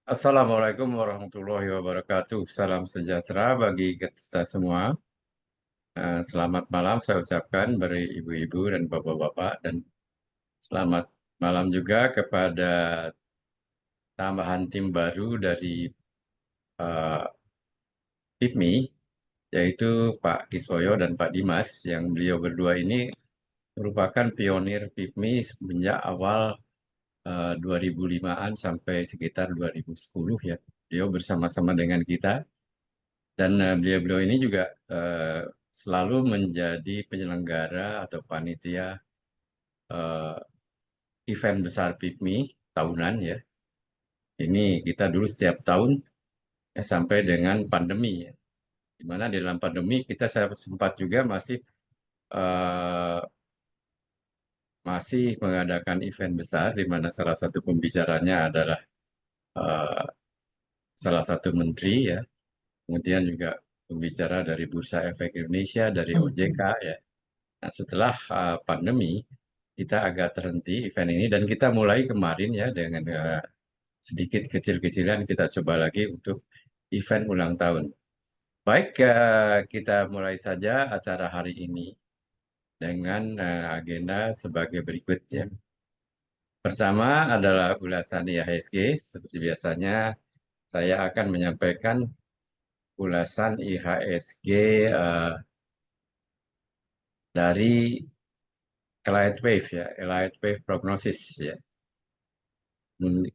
Assalamualaikum warahmatullahi wabarakatuh. Salam sejahtera bagi kita semua. Selamat malam saya ucapkan bagi ibu-ibu dan bapak-bapak dan selamat malam juga kepada tambahan tim baru dari uh, PIPMI, yaitu Pak Kiswoyo dan Pak Dimas, yang beliau berdua ini merupakan pionir PIPMI semenjak awal 2005-an sampai sekitar 2010 ya. Beliau bersama-sama dengan kita. Dan beliau-beliau ini juga selalu menjadi penyelenggara atau panitia eh, event besar PIPMI tahunan ya. Ini kita dulu setiap tahun sampai dengan pandemi ya. Di mana di dalam pandemi kita saya sempat juga eh, masih mengadakan event besar di mana salah satu pembicaranya adalah eh, salah satu menteri ya. Kemudian juga pembicara dari Bursa Efek Indonesia, dari OJK ya. Nah, setelah pandemi, kita agak terhenti event ini dan kita mulai kemarin ya dengan sedikit kecil-kecilan kita coba lagi untuk event ulang tahun. Baik, kita mulai saja acara hari ini dengan agenda sebagai berikut ya. Pertama adalah ulasan IHSG. Seperti biasanya, saya akan menyampaikan ulasan IHSG dari Elliott Wave ya, Elliott Wave Prognosis ya.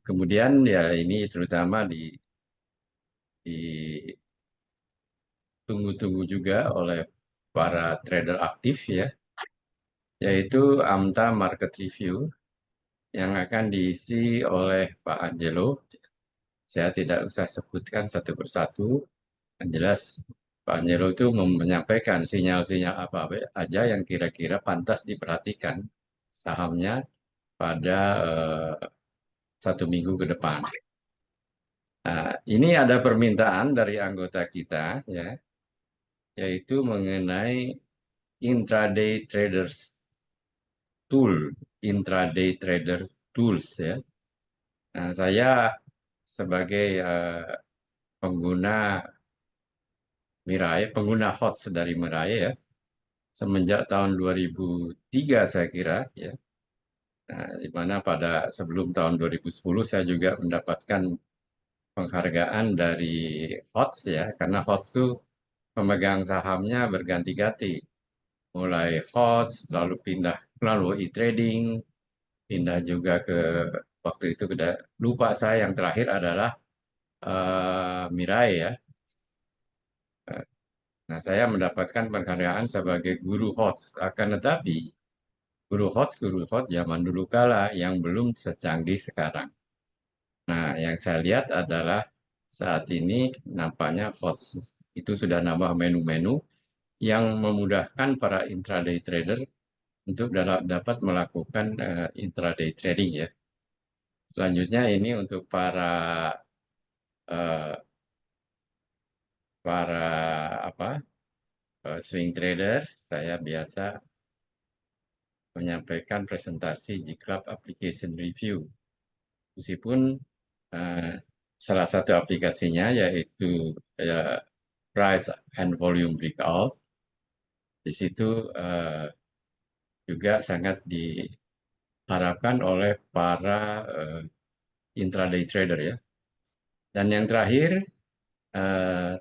Kemudian ya ini terutama ditunggu-tunggu juga oleh para trader aktif ya, yaitu AMTA Market Review yang akan diisi oleh Pak Angelo. Saya tidak usah sebutkan satu persatu. Yang jelas Pak Angelo itu menyampaikan sinyal-sinyal apa aja yang kira-kira pantas diperhatikan sahamnya pada satu minggu ke depan. Nah, ini ada permintaan dari anggota kita ya, yaitu mengenai intraday traders tool, intraday traders tools ya. Nah, saya sebagai pengguna Mirai, pengguna HOTS dari Mirai ya, semenjak tahun 2003 saya kira ya. Nah, di mana pada sebelum tahun 2010 saya juga mendapatkan penghargaan dari HOTS ya, karena HOTS itu pemegang sahamnya berganti-ganti. Mulai HOTS, lalu pindah, lalu e-trading, pindah juga ke waktu itu lupa saya yang terakhir adalah Mirai ya. Nah, saya mendapatkan penghargaan sebagai guru HOTS. Akan tetapi, guru HOTS zaman dulu kala yang belum secanggih sekarang. Nah, yang saya lihat adalah saat ini nampaknya HOTS itu sudah nambah menu-menu yang memudahkan para intraday trader untuk dapat melakukan intraday trading ya. Selanjutnya ini untuk eh, para apa swing trader, saya biasa menyampaikan presentasi di Club Application Review. Meskipun eh, salah satu aplikasinya yaitu Price and Volume Breakout, di situ juga sangat diharapkan oleh para intraday trader ya. Dan yang terakhir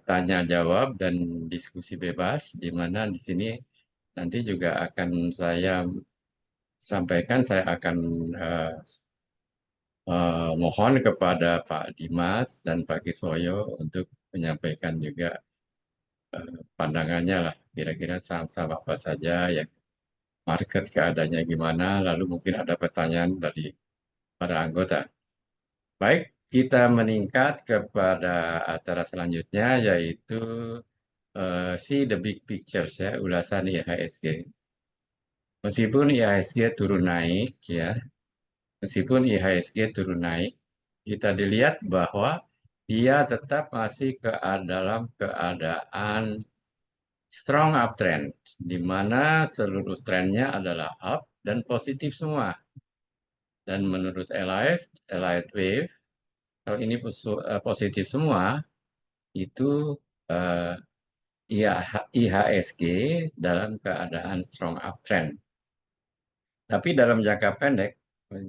tanya jawab dan diskusi bebas, di mana di sini nanti juga akan saya sampaikan, saya akan eh, mohon kepada Pak Dimas dan Pak Kiswoyo untuk menyampaikan juga pandangannya lah, kira-kira saham-saham apa saja yang market keadaannya gimana, lalu mungkin ada pertanyaan dari para anggota. Baik, kita meningkat kepada acara selanjutnya yaitu see the big pictures ya, ulasan IHSG. Meskipun IHSG turun naik ya, meskipun IHSG turun naik, kita dilihat bahwa dia tetap masih dalam keadaan strong uptrend, di mana seluruh trennya adalah up dan positif semua. Dan menurut Elliott Wave, Kalau ini positif semua, itu eh, IHSG dalam keadaan strong uptrend. Tapi dalam jangka pendek,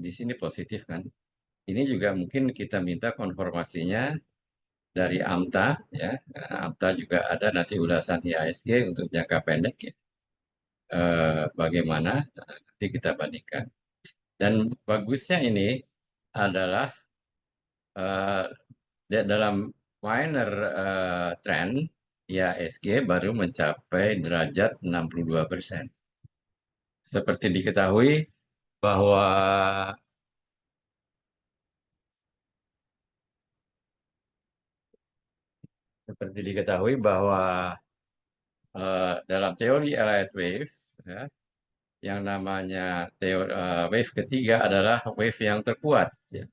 di sini positif kan. Ini juga mungkin kita minta konfirmasinya dari AMTA ya. AMTA juga ada nasi ulasan IHSG untuk jangka pendek ya. Bagaimana? Nanti kita bandingkan. Dan bagusnya ini adalah eh, dalam minor trend IHSG baru mencapai derajat 62%. Seperti diketahui bahwa dalam teori Elliott wave ya, yang namanya teori wave ketiga adalah wave yang terkuat ya.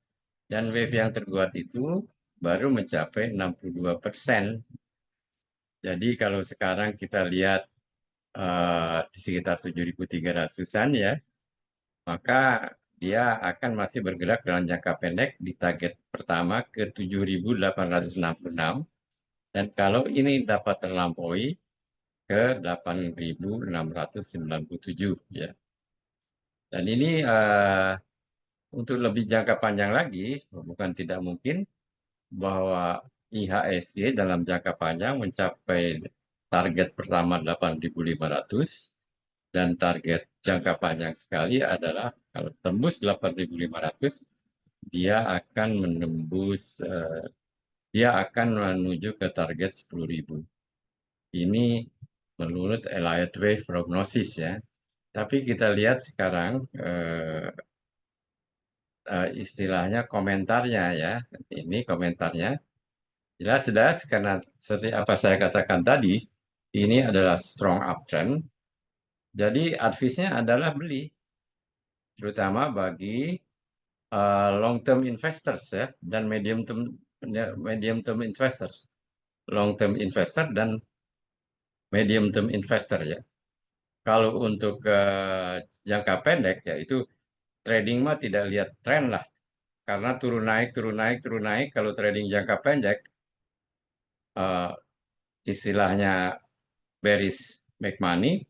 Dan wave yang terkuat itu baru mencapai 62%. Jadi kalau sekarang kita lihat di sekitar 7.300-an ya, maka dia akan masih bergerak dalam jangka pendek di target pertama ke 7.866. Dan kalau ini dapat terlampaui ke 8.697 ya. Dan ini untuk lebih jangka panjang lagi, bukan tidak mungkin bahwa IHSG dalam jangka panjang mencapai target pertama 8.500 dan target jangka panjang sekali adalah kalau tembus 8.500 dia akan menembus dia akan menuju ke target 10.000. Ini menurut Elliott Wave prognosis ya. Tapi kita lihat sekarang istilahnya komentarnya ya. Ini komentarnya jelas-jelas karena seperti apa saya katakan tadi, ini adalah strong uptrend. Jadi advice-nya adalah beli, terutama bagi long term investors ya dan medium term investors, long term investor dan medium term investor ya. Kalau untuk jangka pendek ya itu trading mah tidak lihat tren lah karena turun naik turun naik turun naik. Kalau trading jangka pendek eh, istilahnya bearish make money,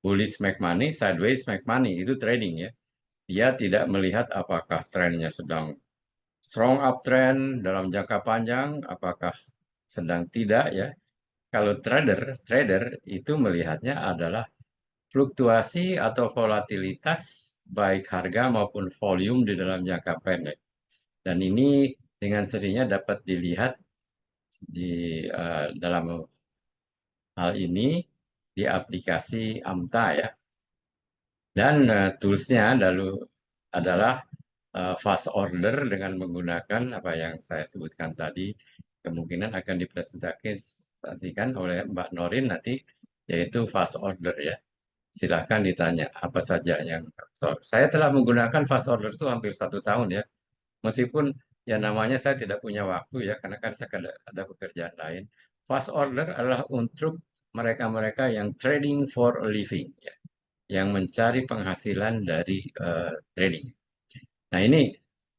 bullish make money, sideways make money itu trading ya. Dia tidak melihat apakah trennya sedang strong uptrend dalam jangka panjang, apakah sedang tidak ya. Kalau trader itu melihatnya adalah fluktuasi atau volatilitas baik harga maupun volume di dalam jangka pendek. Dan ini dengan sendirinya dapat dilihat dalam hal ini di aplikasi AMTA ya. Dan toolsnya adalah fast order dengan menggunakan apa yang saya sebutkan tadi. Kemungkinan akan dipresentasikan oleh Mbak Norin nanti, yaitu fast order ya. Silahkan ditanya apa saja yang saya telah menggunakan fast order itu hampir 1 tahun ya. Meskipun ya namanya saya tidak punya waktu ya, karena kan saya ada pekerjaan lain. Fast order adalah untuk mereka-mereka yang trading for a living, ya, yang mencari penghasilan dari trading. Nah ini,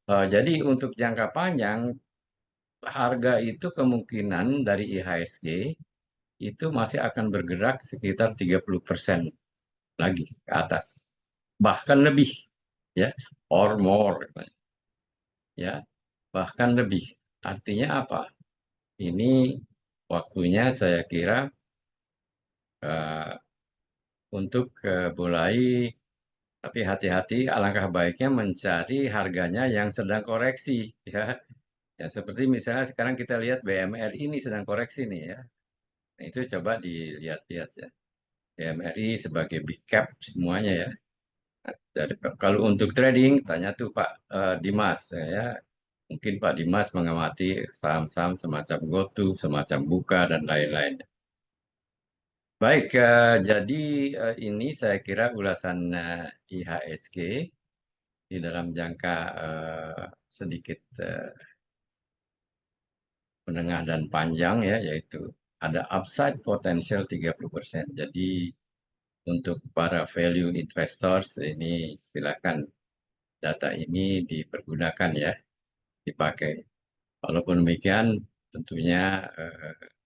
jadi untuk jangka panjang, harga itu kemungkinan dari IHSG itu masih akan bergerak sekitar 30% lagi ke atas. Bahkan lebih, ya, or more, ya, bahkan lebih. Artinya apa? Ini waktunya saya kira eh, untuk mulai, tapi hati-hati, alangkah baiknya mencari harganya yang sedang koreksi, ya. Ya seperti misalnya sekarang kita lihat BMRI ini sedang koreksi nih ya. Nah, itu coba dilihat-lihat ya. BMRI sebagai big cap semuanya ya. Jadi kalau untuk trading tanya tuh Pak Dimas ya. Mungkin Pak Dimas mengamati saham-saham semacam GoTo, semacam Buka dan lain-lain. Baik, jadi ini saya kira ulasan IHSG di dalam jangka sedikit menengah dan panjang ya, yaitu ada upside potensial 30%. Jadi untuk para value investors ini silakan data ini dipergunakan ya, dipakai. Walaupun demikian, tentunya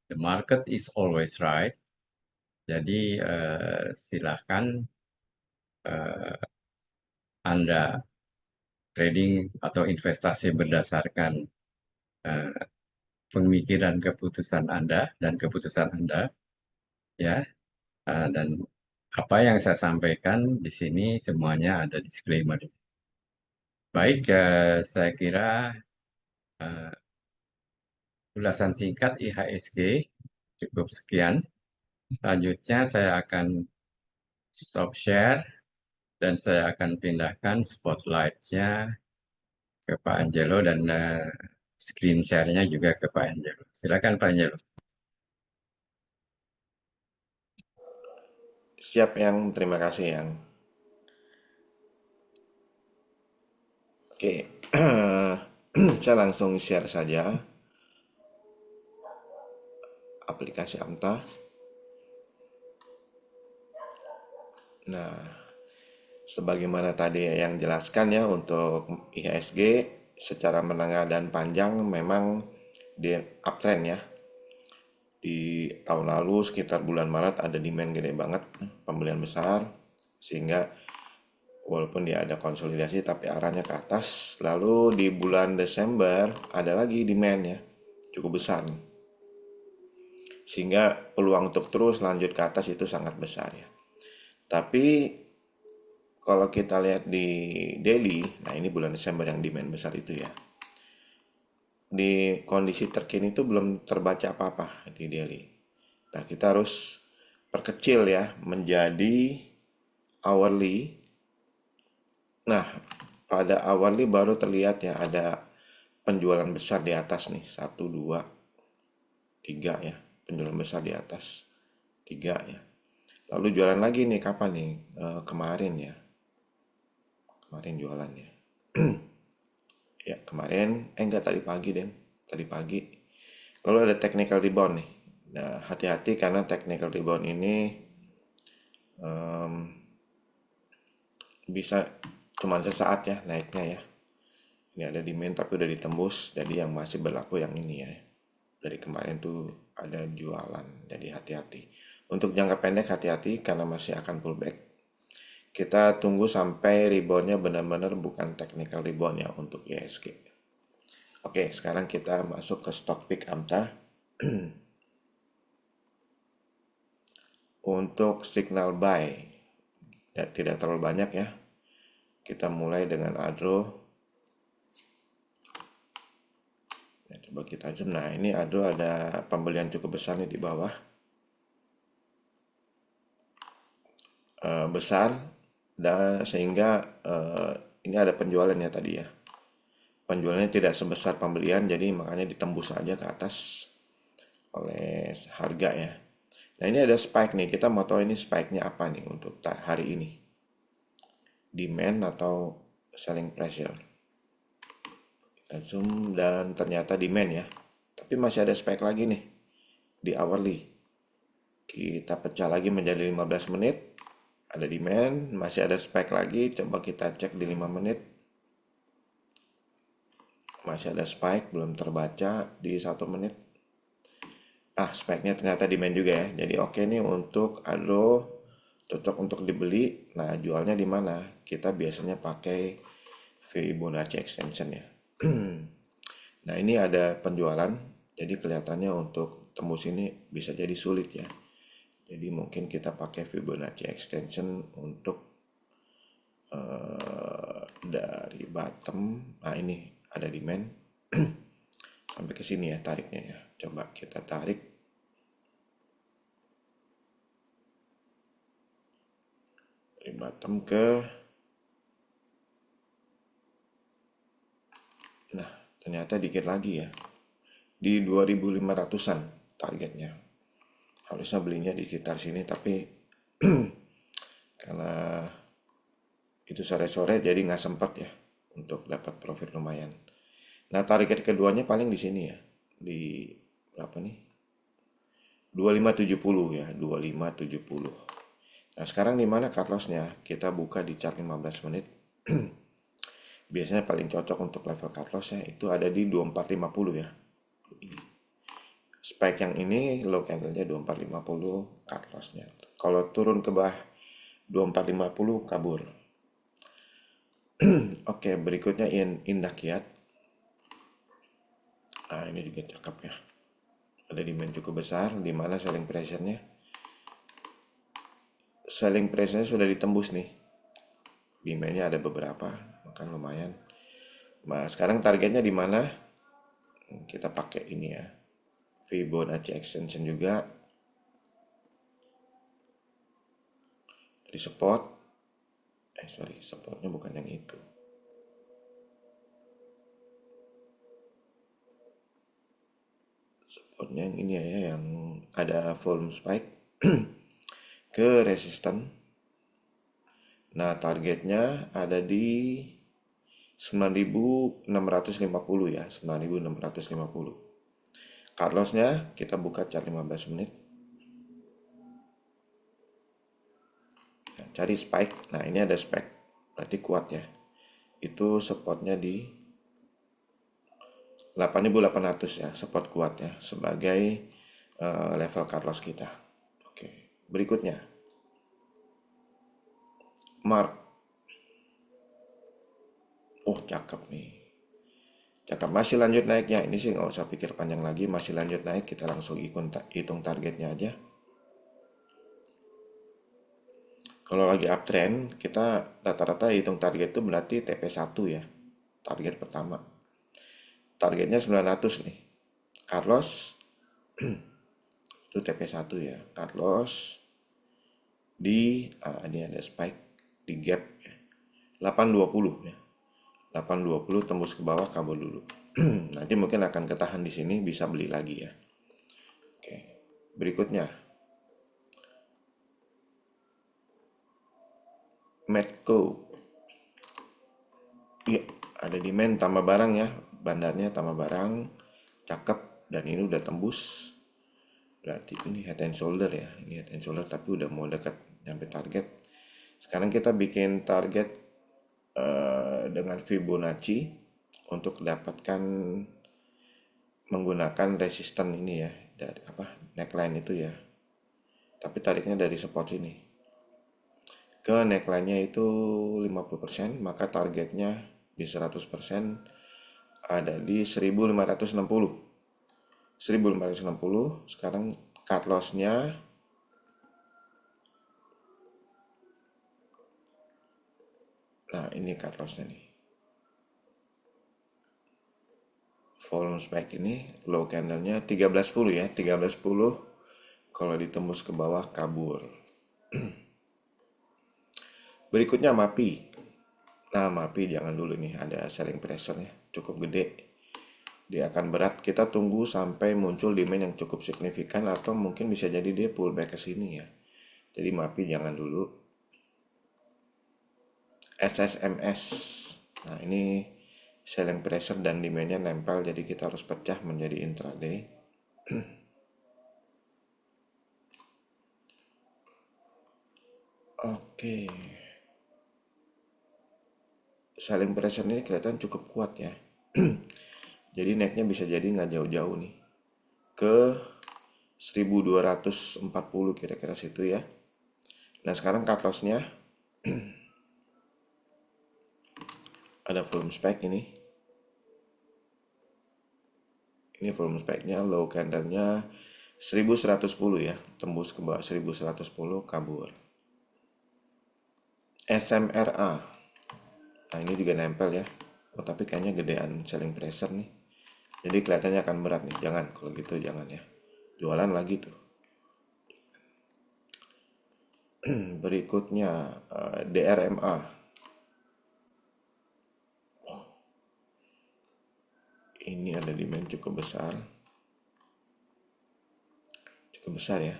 the market is always right. Jadi silahkan eh, Anda trading atau investasi berdasarkan eh, pemikiran keputusan Anda dan keputusan Anda, ya. Dan apa yang saya sampaikan di sini semuanya ada disclaimer. Baik, saya kira eh, ulasan singkat IHSG cukup sekian. Selanjutnya saya akan stop share dan saya akan pindahkan spotlight-nya ke Pak Angelo dan screen share-nya juga ke Pak Angelo. Silakan Pak Angelo. Siap yang, terima kasih yang. Oke, saya langsung share saja aplikasi Amta. Nah, sebagaimana tadi yang jelaskan ya untuk IHSG secara menengah dan panjang memang di uptrend ya. Di tahun lalu sekitar bulan Maret ada demand gede banget, pembelian besar, sehingga walaupun dia ada konsolidasi tapi arahnya ke atas. Lalu di bulan Desember ada lagi demand ya, cukup besar. Sehingga peluang untuk terus lanjut ke atas itu sangat besar ya. Tapi kalau kita lihat di daily, nah ini bulan Desember yang demand besar itu ya. Di kondisi terkini itu belum terbaca apa-apa di daily. Nah, kita harus perkecil ya menjadi hourly. Nah, pada hourly baru terlihat ya ada penjualan besar di atas nih. Satu, dua, tiga ya. Penjualan besar di atas. Tiga ya. Lalu jualan lagi nih kapan nih? Kemarin ya. Kemarin jualannya. Ya, kemarin, enggak tadi pagi deh. Tadi pagi. Lalu ada technical rebound nih. Nah, hati-hati karena technical rebound ini bisa cuman sesaat ya naiknya ya. Ini ada demand tapi udah ditembus. Jadi yang masih berlaku yang ini ya. Dari kemarin tuh ada jualan. Jadi hati-hati. Untuk jangka pendek hati-hati karena masih akan pullback. Kita tunggu sampai reboundnya benar-benar bukan technical rebound ya untuk ISG. Oke, sekarang kita masuk ke stock pick AMTA. Untuk signal buy, tidak terlalu banyak ya. Kita mulai dengan Adro. Ya, coba kita zoom. Nah, ini Adro ada pembelian cukup besar nih di bawah. Besar dan sehingga ini ada penjualannya tadi ya. Penjualannya tidak sebesar pembelian, jadi makanya ditembus saja ke atas oleh harga ya. Nah, ini ada spike nih. Kita mau tahu ini spike-nya apa nih untuk hari ini. Demand atau selling pressure. Kita zoom dan ternyata demand ya. Tapi masih ada spike lagi nih di hourly. Kita pecah lagi menjadi 15 menit. Ada demand, masih ada spike lagi. Coba kita cek di 5 menit. Masih ada spike, belum terbaca di 1 menit. Ah, spike-nya ternyata demand juga ya. Jadi oke nih untuk Adro cocok untuk dibeli. Nah, jualnya di mana? Kita biasanya pakai Fibonacci extension ya. Nah, ini ada penjualan. Jadi kelihatannya untuk tembus ini bisa jadi sulit ya. Jadi mungkin kita pakai Fibonacci extension untuk dari bottom. Nah, ini ada demand sampai ke sini ya tariknya ya. Coba kita tarik dari bottom ke, nah ternyata dikit lagi ya. Di 2500-an targetnya. Harusnya belinya di sekitar sini tapi karena itu sore-sore jadi nggak sempat ya untuk dapat profit lumayan. Nah, target keduanya paling di sini ya. Di berapa nih? 2570 ya, 2570. Nah, sekarang di mana cut loss-nya? Kita buka di chart 15 menit. Biasanya paling cocok untuk level cut loss ya itu ada di 2450 ya. Spike yang ini low candlenya 2450 cut lossnya. Kalau turun ke bawah 2450 kabur. Oke, berikutnya Indah Kiat. Nah, ini juga cakep ya. Ada demand cukup besar, di mana selling pressure-nya sudah ditembus nih. Demandnya ada beberapa, maka lumayan. Nah, sekarang targetnya di mana? Kita pakai ini ya. Fibonacci extension juga di support. Sorry, supportnya bukan yang itu. Supportnya yang ini ya, yang ada volume spike ke resisten. Nah, targetnya ada di 9.650 ya, 9.650. Cut loss-nya kita buka chart 15 menit. Nah, cari spike. Nah, ini ada spike. Berarti kuat ya. Itu supportnya di 8.800 ya, support kuat ya sebagai level cut loss kita. Oke, berikutnya Mark. Oh, cakep nih. Cakep, masih lanjut naiknya. Ini sih nggak usah pikir panjang lagi, masih lanjut naik. Kita langsung hitung targetnya aja. Kalau lagi uptrend, kita rata-rata hitung target itu berarti TP1 ya. Target pertama. Targetnya 900 nih. Cut loss itu TP1 ya. Cut loss di ini ada spike di gap ya. 820 ya. 820 tembus ke bawah kabur dulu. Nanti mungkin akan ketahan di sini, bisa beli lagi ya. Oke. Berikutnya Medco. Iya, ada demand tambah barang ya. Bandarnya tambah barang. Cakep, dan ini udah tembus. Berarti ini head and shoulder ya. Ini head and shoulder tapi udah mau dekat sampai target. Sekarang kita bikin target dengan Fibonacci untuk dapatkan menggunakan resisten ini ya, dari apa, neckline itu ya. Tapi tariknya dari support ini ke neckline-nya itu 50%, maka targetnya di 100% ada di 1560. 1560. Sekarang cut loss-nya, nah ini cut loss-nya nih. Volume spike ini low candle-nya 1310 ya, 1310. Kalau ditembus ke bawah kabur. Berikutnya MAPI. Nah, MAPI jangan dulu nih, ada selling pressure-nya cukup gede. Dia akan berat, kita tunggu sampai muncul demand yang cukup signifikan atau mungkin bisa jadi dia pullback ke sini ya. Jadi MAPI jangan dulu. SSMS. Nah, ini selling pressure dan demandnya nempel, jadi kita harus pecah menjadi intraday. Oke. Selling pressure ini kelihatan cukup kuat ya. Jadi naiknya bisa jadi nggak jauh-jauh nih ke 1240 kira-kira situ ya. Nah, sekarang cut loss-nya ada volume spike ini. Ini volume spike-nya, low candle-nya 1110 ya, tembus ke bawah 1110 kabur. SMRA. Nah, ini juga nempel ya. Oh, tapi kayaknya gedean selling pressure nih. Jadi kelihatannya akan berat nih. Jangan, kalau gitu jangan ya. Jualan lagi tuh. Berikutnya DRMA. Ini ada demand cukup besar. Cukup besar ya.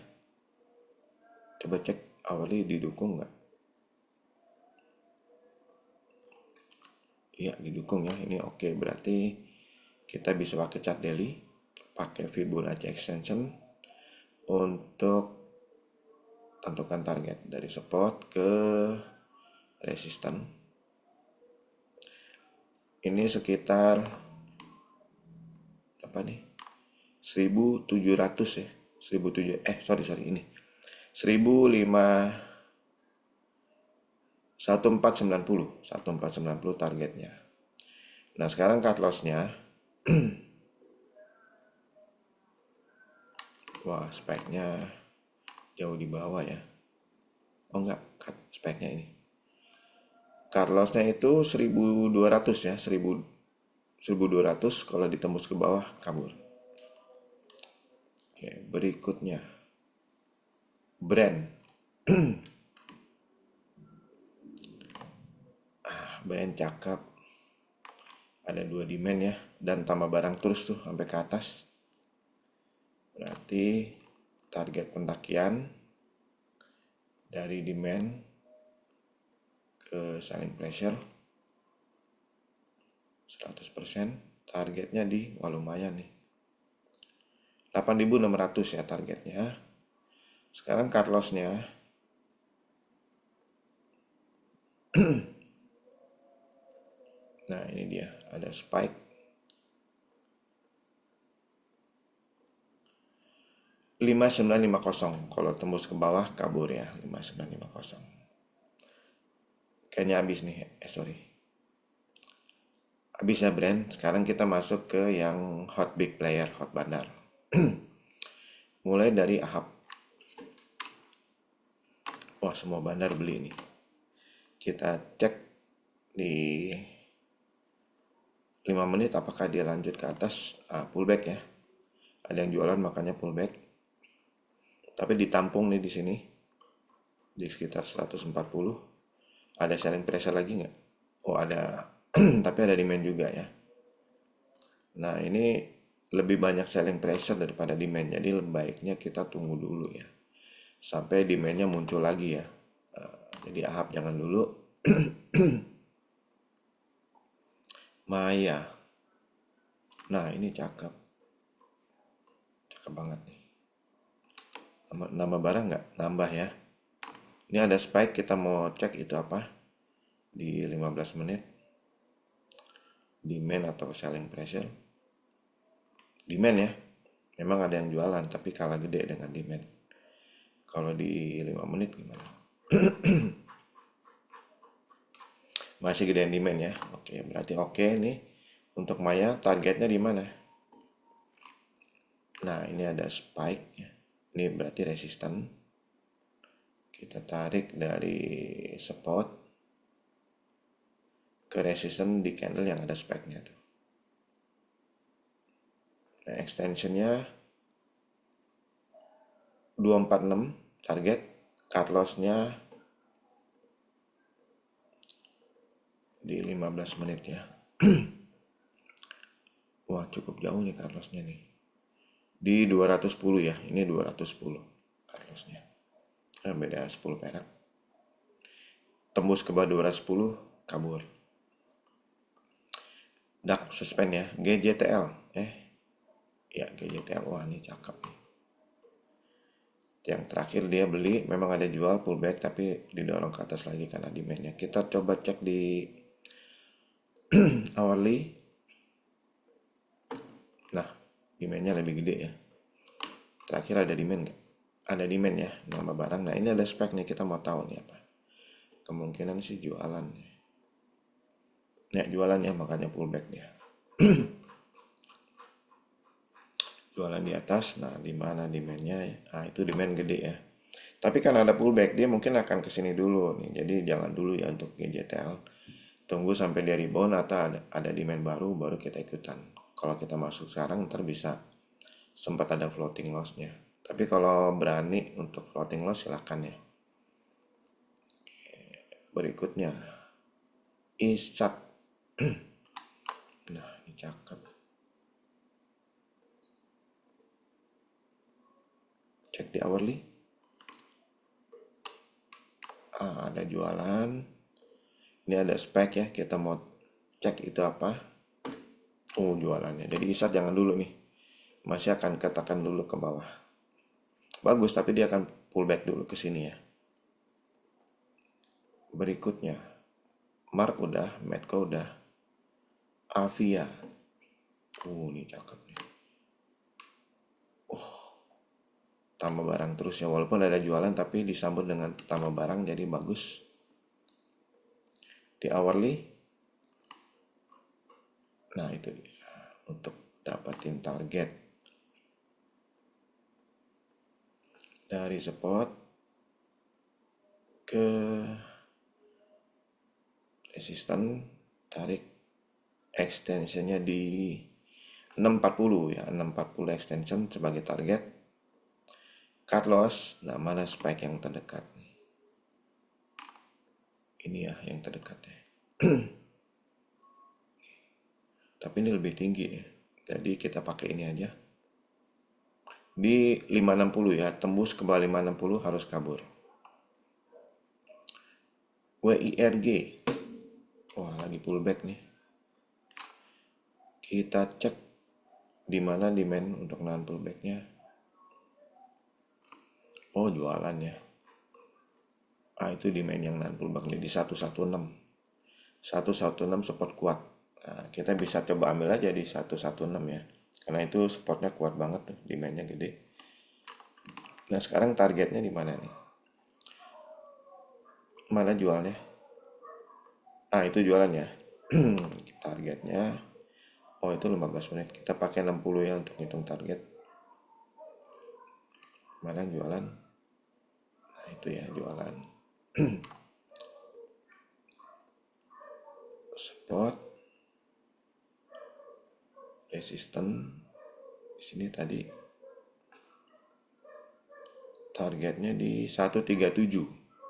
Coba cek awalnya didukung nggak? Iya, didukung ya. Ini oke. Berarti kita bisa pakai chart daily, pakai Fibonacci extension untuk tentukan target dari support ke resisten. Ini sekitar apa nih? 1700 ya. 1700 sorry ini. 1500 1490 targetnya. Nah, sekarang cut loss-nya, wah, speknya jauh di bawah ya. Oh enggak, cut speknya ini. Cut loss-nya itu 1200 ya, 1200 kalau ditembus ke bawah kabur. Oke, berikutnya brand. Brand cakep, ada dua demand ya, dan tambah barang terus tuh sampai ke atas. Berarti target pendakian dari demand ke selling pressure 100%, targetnya di, wah lumayan nih, 8.600 ya targetnya. Sekarang cut loss-nya, nah ini dia, ada spike 5950. Kalau tembus ke bawah kabur ya, 5950. Kayaknya habis nih, sorry. Habis ya brand. Sekarang kita masuk ke yang hot big player, hot bandar. Mulai dari Ahab. Wah, semua bandar beli ini. Kita cek di 5 menit apakah dia lanjut ke atas, pullback ya. Ada yang jualan makanya pullback. Tapi ditampung nih di sini di sekitar 140. Ada selling pressure lagi nggak? Oh ada, tapi ada demand juga ya. Nah ini lebih banyak selling pressure daripada demand. Jadi baiknya kita tunggu dulu ya. Sampai demandnya muncul lagi ya. Jadi Ahab jangan dulu. Maya. Nah ini cakep. Cakep banget nih. Nambah barang nggak? Nambah ya. Ini ada spike, kita mau cek itu apa. Di 15 menit. Demand atau selling pressure. Demand ya. Memang ada yang jualan tapi kalah gede dengan demand. Kalau di 5 menit gimana? Masih gedean demand ya. Oke, berarti oke nih. Untuk Maya targetnya di mana? Nah, ini ada spike ya. Ini berarti resisten. Kita tarik dari support ke resisten di candle yang ada spike-nya tuh. Nah, extensionnya 246 target. Cut loss-nya di 15 menit ya. Wah, cukup jauh nih cut loss-nya nih. Di 210 ya. Ini 210 cut loss-nya. Beda 10 perak. Tembus ke bawah 210, kabur. Dark suspend ya. GJTL. Ya GJTL. Wah, ini cakep nih. Yang terakhir dia beli, memang ada jual pullback tapi didorong ke atas lagi karena demandnya. Kita coba cek di hourly. Nah, demandnya lebih gede ya. Terakhir ada demand nggak? Ada demand ya, nama barang. Nah ini ada spek nih, kita mau tahu nih apa. Kemungkinan sih jualan. Ya jualan ya, makanya pullback dia. Jualan di atas, nah di mana demandnya? Ah itu demand gede ya. Tapi kan ada pullback, dia mungkin akan kesini dulu nih. Jadi jangan dulu ya untuk GJTL. Tunggu sampai dia rebound atau ada demand baru, baru kita ikutan. Kalau kita masuk sekarang, ntar bisa sempat ada floating loss-nya. Tapi kalau berani untuk floating loss silahkan ya. Berikutnya, Ishak. Nah, ini cakep. Cek di hourly. Ada jualan. Ini ada spek ya, kita mau cek itu apa. Jualannya. Jadi Ishak jangan dulu nih. Masih akan katakan dulu ke bawah. Bagus, tapi dia akan pullback dulu ke sini ya. Berikutnya, Mark udah, Medco udah. Avia. Ini cakep nih. Tambah barang terus ya. Walaupun ada jualan tapi disambut dengan tambah barang jadi bagus. Di hourly. Nah itu dia. Untuk dapatin target. Dari support ke resisten. Tarik extensionnya di 640 ya. 640 extension sebagai target. Cut loss. Nah mana spike yang terdekat. Ini ya yang terdekat ya. Tapi ini lebih tinggi ya. Jadi kita pakai ini aja. Di 560 ya. Tembus ke bawah 560 harus kabur. WIRG. Wah, lagi pullback nih. Kita cek di mana demand untuk nahan pullbacknya. Oh, jualan ya. Ah, itu demand yang nahan pullback nih di 116. 116 support kuat. Nah, kita bisa coba ambil aja di 116 ya. Karena itu supportnya kuat banget tuh, demandnya gede. Nah, sekarang targetnya di mana nih? Mana jualnya? Ah, itu jualan ya. Targetnya. Oh, itu 15 menit. Kita pakai 60 ya untuk hitung target. Mana jualan? Nah, itu ya jualan. Support, resisten. Di sini tadi targetnya di 137.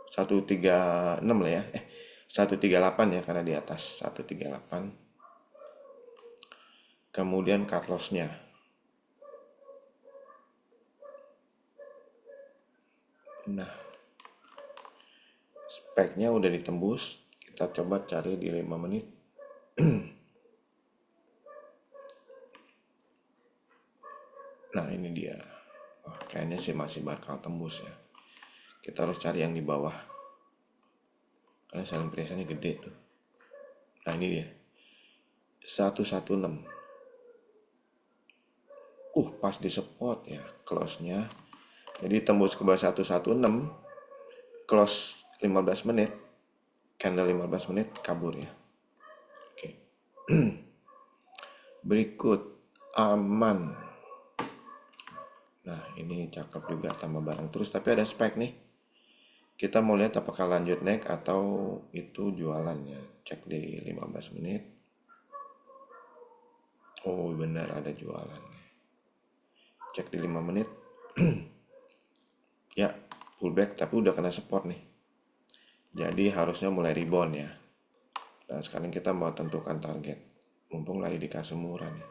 136 lah ya. 138 ya karena di atas 138. Kemudian cut loss-nya. Nah, speknya udah ditembus. Kita coba cari di 5 menit. Nah, ini dia. Wah, kayaknya sih masih bakal tembus ya. Kita harus cari yang di bawah. Karena selling price-nya gede tuh. Nah, ini dia. 116. Pas di support ya close-nya. Jadi tembus ke bawah 116, close 15 menit, candle 15 menit kabur ya. Oke. Berikut aman. Nah, ini cakep juga tambah barang terus tapi ada spike nih. Kita mau lihat apakah lanjut naik atau itu jualannya. Cek di 15 menit. Oh, benar ada jualan. Cek di 5 menit. Ya, pullback tapi udah kena support nih. Jadi harusnya mulai rebound ya. Dan sekarang kita mau tentukan target. Mumpung lagi dikasih murah nih.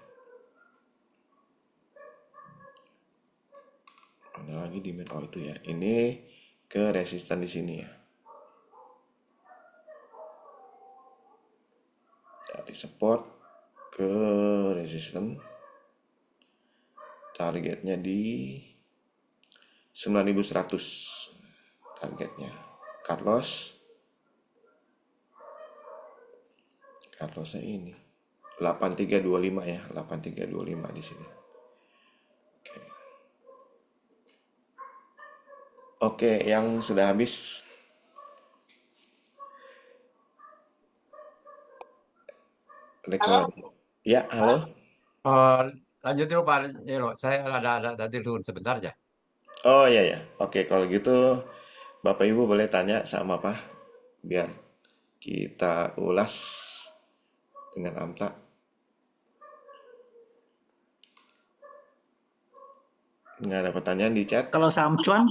Ada lagi demand. Oh itu ya. Ini ke resisten di sini ya. Dari support ke resisten. Targetnya di 9100 targetnya. Cut loss. Cut lossnya ini 8325 ya. 8325 di sini. Oke, yang sudah habis. Halo, Rekomendasi. Ya, Pak. halo. Oh, lanjut dulu Pak Nilo. Saya ada tadi turun sebentar ya. Oh iya ya. Oke, kalau gitu Bapak Ibu boleh tanya sama apa? Biar kita ulas dengan Amta. Nggak ada pertanyaan di chat. Kalau saham cuan,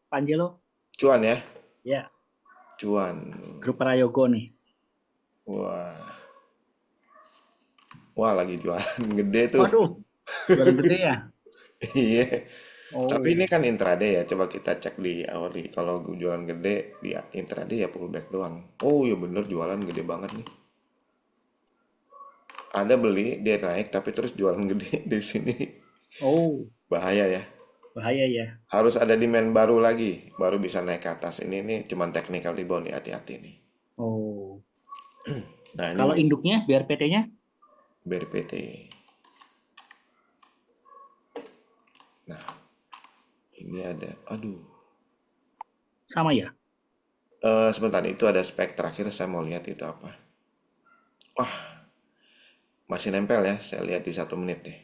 Panjelo, Cuan ya, ya cuan. grup Prayogo nih. Wah, wah lagi jualan gede tuh. Waduh, jualan gede ya. Iya. Tapi Oh, ini kan intraday ya. Coba kita cek di hourly. Kalau jualan gede di intraday ya pullback doang. Oh iya bener jualan gede banget nih. Ada beli dia naik tapi terus jualan gede di sini. oh, Bahaya ya. bahaya ya. Harus ada demand baru lagi, baru bisa naik ke atas. Ini nih cuman technical rebound nih, hati-hati nih. Oh, Nah, ini Kalau induknya biar PT-nya BRPT. Nah, ini ada, aduh. sama ya? Sebentar, itu ada spek terakhir, saya mau lihat itu apa. Wah, masih nempel ya, saya lihat di 1 menit deh.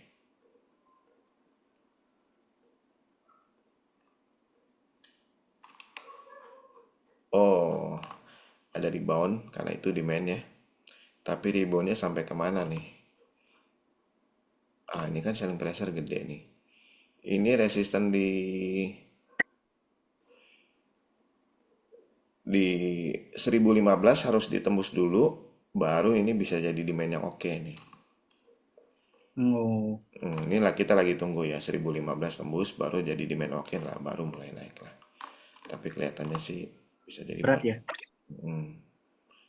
Oh, ada rebound, karena itu demand-nya. Tapi rebound-nya sampai kemana nih? Ah, ini kan selling pressure gede nih. Ini resisten di 1015 harus ditembus dulu, baru ini bisa jadi demand yang oke nih. Oh, Inilah kita lagi tunggu ya, 1015 tembus, baru jadi demand oke lah, baru mulai naik lah. Tapi kelihatannya sih bisa jadi berat buat. ya.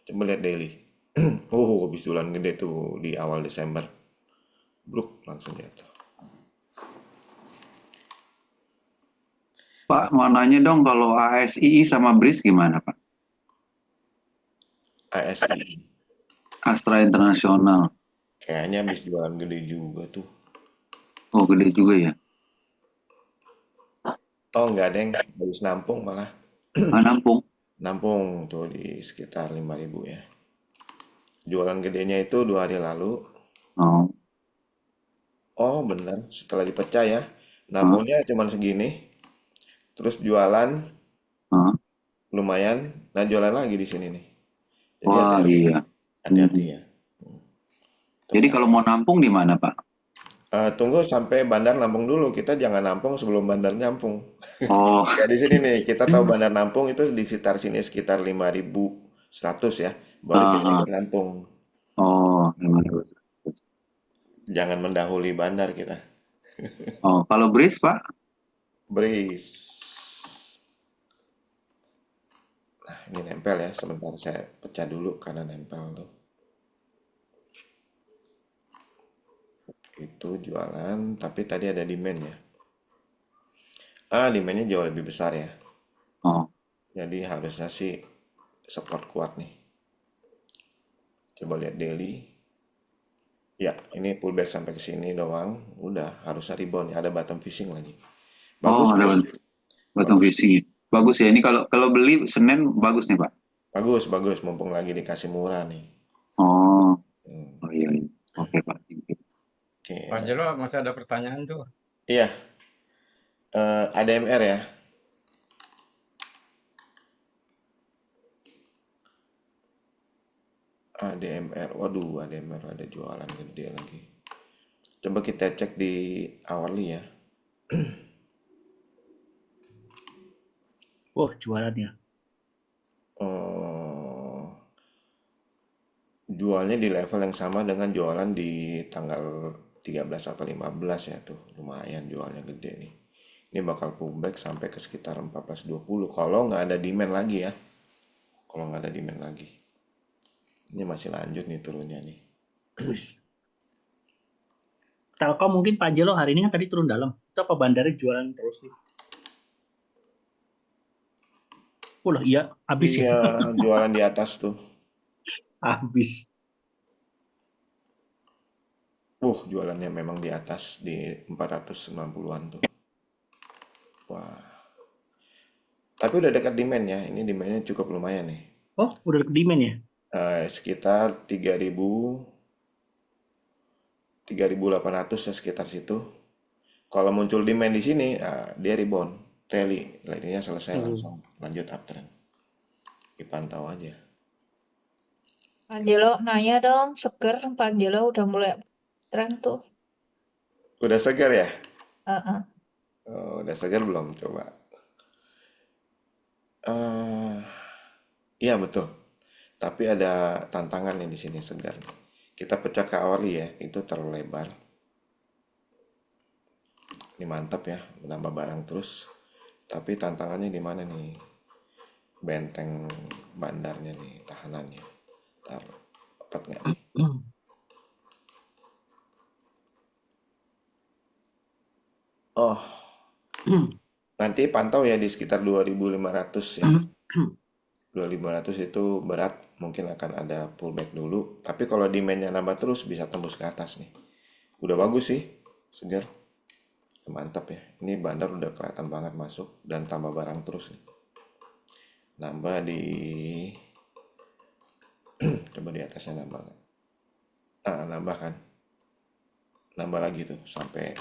Coba lihat daily. Habis bulan gede tuh di awal Desember. Bruk, langsung jatuh. Pak, mau nanya dong kalau ASII sama BRIS gimana, Pak? ASI. Astra Internasional. Kayaknya habis jualan gede juga tuh. Oh, gede juga ya. Oh enggak, Deng. Habis nampung malah. Nampung. Nampung tuh di sekitar 5.000 ya. Jualan gedenya itu 2 hari lalu. Oh, Oh bener, setelah dipecah ya. oh, Nampungnya cuman segini. Terus jualan oh. lumayan. Nah jualan lagi di sini nih. Jadi Wah, hati-hati. iya. Hati-hati Hmm. ya. Tuh Jadi kan. kalau mau nampung di mana, Pak? Tunggu sampai bandar nampung dulu. Kita jangan nampung sebelum bandar nampung. Oh, Ya di sini nih, kita tahu bandar nampung itu di sekitar sini sekitar 5.100 ya. Baru kita ah, ikut nampung. oh, gimana? Jangan mendahului bandar kita. Oh, kalau BRIS, Pak? Brace. Nah, ini nempel ya. Sebentar saya pecah dulu karena nempel tuh. Itu jualan, tapi tadi ada demand ya. Ah, demandnya jauh lebih besar ya. Oh, Jadi harusnya sih support kuat nih. Coba lihat daily. Ya, ini pullback sampai ke sini doang. Udah, harusnya rebound ya. Ada bottom fishing lagi. oh, Bagus, ada bos. bottom Bagus. fishing. Bagus ya. Ini kalau beli Senin bagus nih, Pak. Bagus, bagus. Mumpung lagi dikasih murah nih. Oh, Hmm, oh iya, iya. Oke, Pak. oke. Pak Jelo masih ada pertanyaan tuh. Iya, ADMR ya. ADMR. Waduh, ADMR ada jualan gede lagi. Coba kita cek di hourly ya. Oh, jualannya. Oh, jualnya di level yang sama dengan jualan di tanggal 13 atau 15 ya tuh. Lumayan jualnya gede nih. Ini bakal pullback sampai ke sekitar 14.20 kalau nggak ada demand lagi ya. Kalau nggak ada demand lagi. Ini masih lanjut nih turunnya nih. Wis. Telkom mungkin Pak Jelo hari ini kan tadi turun dalam. Itu apa bandarnya jualan terus nih? Oh lah, iya, habis ya. Iya, jualan di atas tuh. Habis. Jualannya memang di atas di 490-an tuh. Wah, tapi udah dekat demand ya. Ini demandnya cukup lumayan nih. Oh, udah ke demand ya? Sekitar 3.800 ya sekitar situ. Kalau muncul demand di sini, dia rebound, rally, lainnya selesai Oh. langsung lanjut uptrend. Dipantau aja. Pak Angelo nanya dong, seger Pak Angelo udah mulai tren tuh. Udah segar ya? Heeh. Oh, udah segar belum? Coba. Eh, iya betul. Tapi ada tantangannya di sini segar nih. Kita pecah ke hourly ya, itu terlalu lebar. Ini mantap ya, menambah barang terus. Tapi tantangannya di mana nih? Benteng bandarnya nih, tahanannya. Ntar dapat nggak nih? Oh, nanti pantau ya di sekitar 2.500 ya. 2500 itu berat, mungkin akan ada pullback dulu. Tapi kalau demand-nya nambah terus bisa tembus ke atas nih. Udah bagus sih, segar. Mantap ya. Ini bandar udah kelihatan banget masuk dan tambah barang terus nih. Nambah di coba di atasnya nambah nggak? Nambah kan? Nambah lagi tuh sampai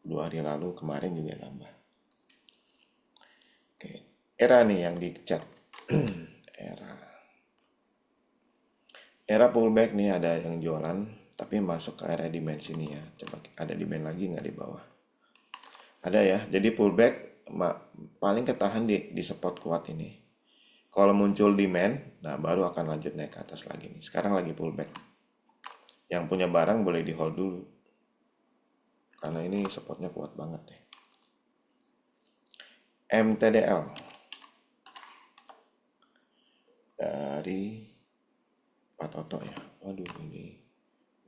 2 hari lalu kemarin juga nambah. Oke, era nih yang dicat. Era. Era pullback nih ada yang jualan tapi masuk ke area demand sini ya. Coba ada demand lagi nggak di bawah? Ada ya. Jadi pullback paling ketahan di support kuat ini. Kalau muncul demand, nah baru akan lanjut naik ke atas lagi nih. Sekarang lagi pullback. Yang punya barang boleh di hold dulu. Karena ini supportnya kuat banget deh. MTDL dari Pak Toto ya. Waduh ini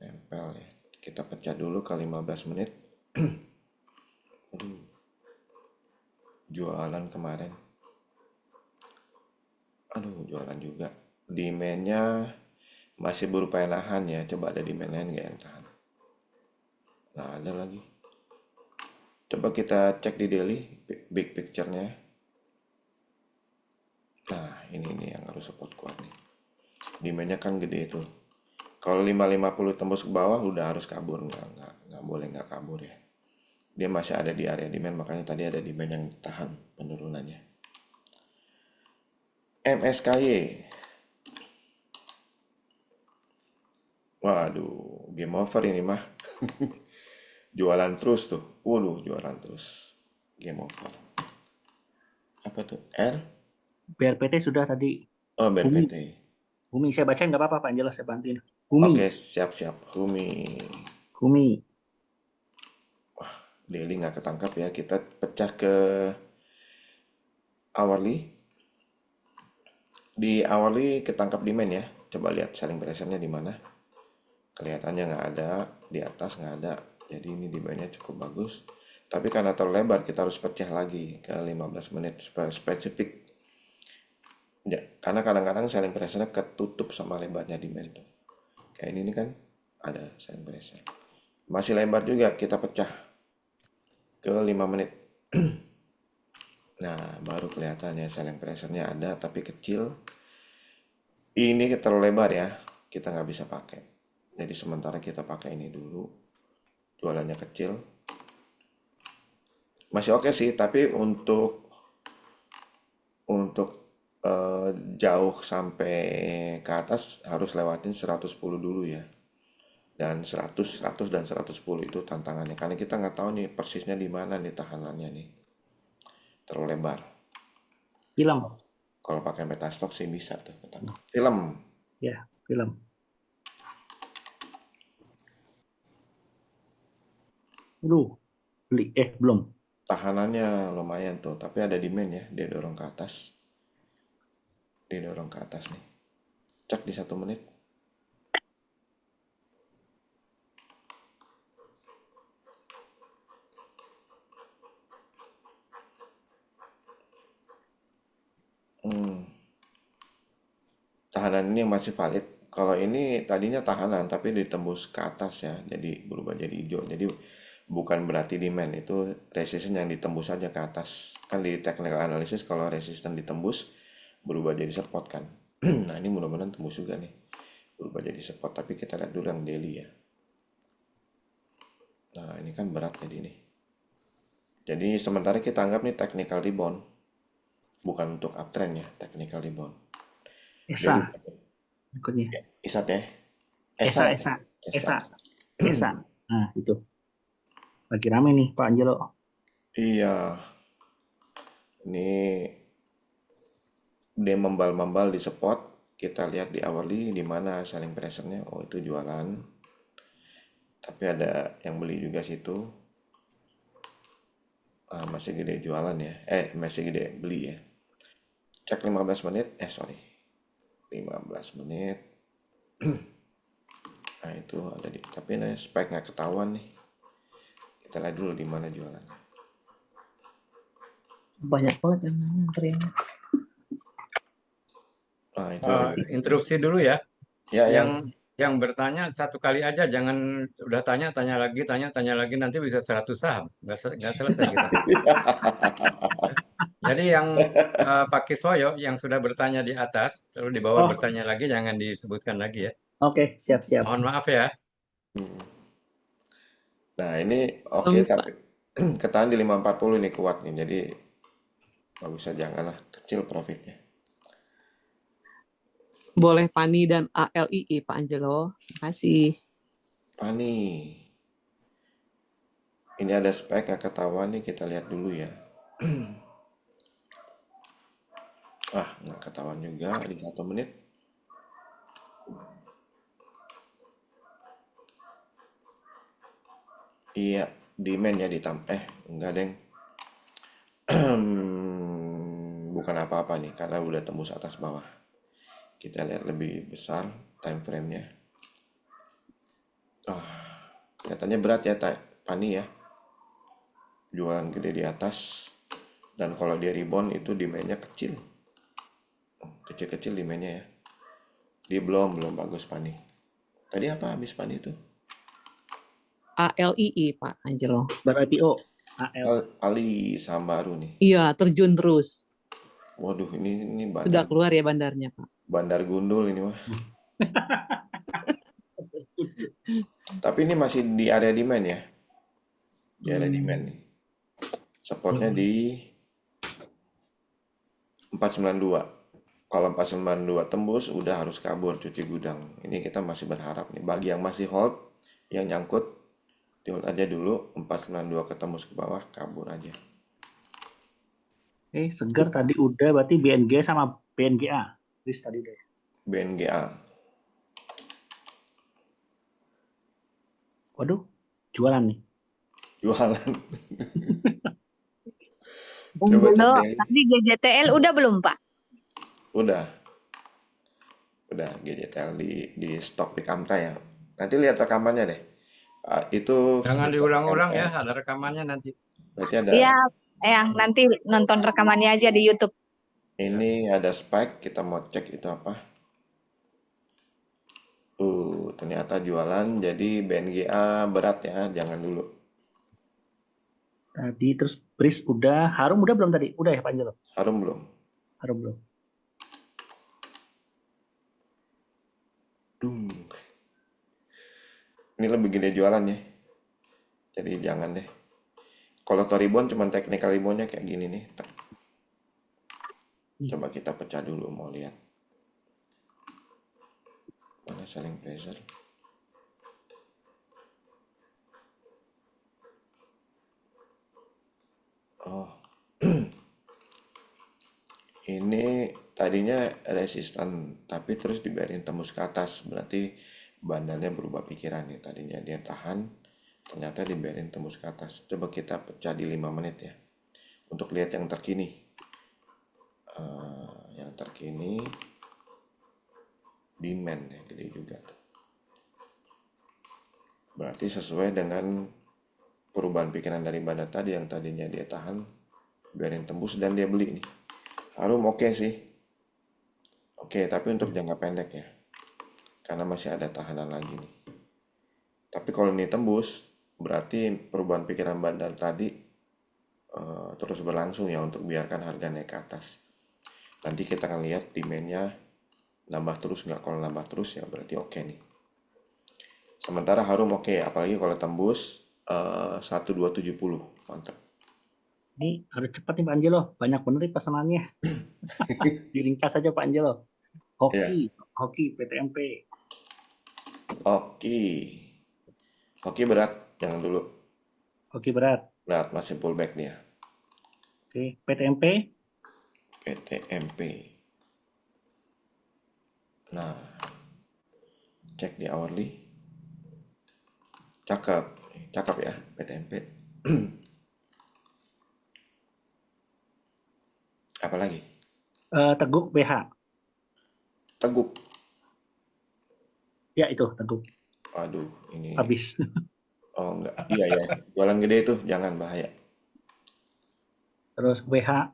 nempel ya. Kita pecah dulu ke 15 menit. Aduh, jualan kemarin. Aduh, jualan juga. Demand-nya masih berupa nahan ya. Coba ada demand lain nggak yang tahan? Nah, ada lagi. Coba kita cek di daily big picture-nya. Nah, ini yang harus support kuat nih. Demand-nya kan gede itu. Kalau 550 tembus ke bawah udah harus kabur, nggak boleh nggak kabur ya. Dia masih ada di area demand, makanya tadi ada demand yang tahan penurunannya. MSKY. Waduh, game over ini mah. Jualan terus tuh. Waduh, jualan terus. Game over. Apa tuh? R? BRPT sudah tadi. Oh, Humi. BRPT. Humi, saya bacain nggak apa-apa Pak Angelo, saya bantuin. Humi. Oke, siap-siap. Humi. Humi. Daily nggak ketangkap ya. Kita pecah ke hourly. Di hourly ketangkap demand ya. Coba lihat selling pressure-nya di mana. Kelihatannya nggak ada. Di atas nggak ada. Jadi ini demand-nya cukup bagus. Tapi karena terlalu lebar, kita harus pecah lagi ke 15 menit supaya spesifik. Ya, karena kadang-kadang selling pressure-nya ketutup sama lebarnya demand tuh. Kayak ini kan ada selling pressure. Masih lebar juga, kita pecah ke 5 menit. Nah, baru kelihatannya selling pressure-nya ada tapi kecil. Ini terlalu lebar ya, kita nggak bisa pakai. Jadi sementara kita pakai ini dulu. Jualannya kecil. Masih oke sih, tapi untuk jauh sampai ke atas harus lewatin 110 dulu ya. Dan 100, 100 dan 110 itu tantangannya. Karena kita nggak tahu nih persisnya di mana nih tahanannya nih. Terlalu lebar. Film. Kalau pakai Metastock sih bisa tuh. Film. Ya, film. Beli. Belum. Tahanannya lumayan tuh. Tapi ada demand ya. Dia dorong ke atas. Nih. Cek di 1 menit. Tahanan ini yang masih valid. Kalau ini tadinya tahanan tapi ditembus ke atas ya, jadi berubah jadi hijau. Jadi bukan berarti demand, itu resistance yang ditembus saja ke atas. Kan di technical analysis kalau resistance ditembus berubah jadi support kan. Nah ini mudah-mudahan tembus juga nih, berubah jadi support. Tapi kita lihat dulu yang daily ya. Nah ini kan berat jadi nih. Jadi sementara kita anggap nih technical rebound, bukan untuk uptrend ya, technical rebound. Esa. Daily Ikutnya. isat ya. Esa. Nah, itu. Lagi rame nih Pak Angelo. Iya, ini dia membal-membal di spot. Kita lihat di hourly di mana selling pressure-nya. Oh, itu jualan. Tapi ada yang beli juga situ. Masih gede jualan ya. Masih gede beli ya. Cek 15 menit. Sorry. 15 menit. Nah, itu ada di. Tapi ini spike nggak ketahuan nih. Kita lihat dulu di mana jualannya. Banyak banget yang nanya antriannya. Nah, itu Interupsi dulu ya. ya yang Yang bertanya satu kali aja, jangan udah tanya tanya lagi nanti bisa 100 saham, nggak selesai kita. Jadi yang Pak Kiswoyo yang sudah bertanya di atas, terus di bawah Oh, bertanya lagi, jangan disebutkan lagi ya. oke, siap-siap. Mohon maaf ya. Nah, ini oke tapi ketahan di 540 ini kuat nih. Jadi nggak usah, janganlah kecil profitnya. Boleh PANI dan ALII, Pak Angelo. Terima kasih. Pani. Ini ada spek yang ketahuan nih, kita lihat dulu ya. Nggak ketahuan juga di 1 menit. Iya, demand ya enggak deng. Bukan apa-apa nih, karena udah tembus atas bawah. Kita lihat lebih besar time frame-nya. Kelihatannya berat ya, Pani ya. Jualan gede di atas. Dan kalau dia rebound itu demand-nya kecil. Kecil-kecil demand-nya ya. Dia belum bagus Pani. Tadi apa habis Pani itu? ALII, Pak Angelo. Ber-IPO. AL. Ali saham baru nih. Iya, terjun terus. Waduh, ini Sudah keluar ya bandarnya, Pak. bandar gundul ini mah. Tapi ini masih di area demand ya. Di area demand nih. Supportnya di 492. Kalau 492 tembus, udah harus kabur cuci gudang. Ini kita masih berharap nih. Bagi yang masih hold, yang nyangkut, di hold aja dulu. 492 ketembus ke bawah, kabur aja. Segar tadi udah, berarti BNG sama BNGA. Riz tadi udah. BNGA. Waduh, jualan nih. Jualan. Belum. cek deh. Tadi GJTL udah belum, Pak? Udah GJTL di stok di Kamta ya. Nanti lihat rekamannya deh. Itu Jangan di stok diulang-ulang Kamta. ya, ada rekamannya nanti. Berarti ada Iya, nanti nonton rekamannya aja di YouTube. ini ada spike, kita mau cek itu apa. Ternyata jualan, jadi BNGA berat ya, jangan dulu. Tadi terus Bris udah, Harum udah belum tadi? Udah ya Pak Angelo? Harum belum? Harum belum. Dung. Ini lebih gede jualan ya. Jadi jangan deh. Kalau Toribon cuma technical reboundnya kayak gini nih. Coba kita pecah dulu, mau lihat. Mana selling pressure? Ini tadinya resisten, tapi terus dibiarin tembus ke atas. Berarti bandarnya berubah pikiran nih. Tadinya dia tahan, ternyata dibiarin tembus ke atas. Coba kita pecah di 5 menit ya. Untuk lihat yang terkini. Yang terkini demand ya, gede juga tuh. Berarti sesuai dengan perubahan pikiran dari bandar tadi, yang tadinya dia tahan, biarin tembus dan dia beli nih. Harum oke sih. Oke, tapi untuk jangka pendek ya. Karena masih ada tahanan lagi nih. Tapi kalau ini tembus, berarti perubahan pikiran bandar tadi terus berlangsung ya, untuk biarkan harga naik ke atas. Nanti kita akan lihat demand-nya nambah terus nggak. Kalau nambah terus ya berarti oke nih. Sementara Harum oke, apalagi kalau tembus 1270. Mantap. Ini harus cepat nih Pak Angelo, banyak bener nih pesanannya. Diringkas saja Pak Angelo. Hoki PTMP. Hoki berat, jangan dulu. Hoki berat. Berat, masih pullback dia. Oke, PTMP. Nah, cek di hourly. Cakep ya PTMP. Apalagi? Teguk BH. Teguk. Ya itu Teguk. Aduh, ini. Habis. Oh enggak, iya ya. Jualan gede itu, jangan, bahaya. Terus WH.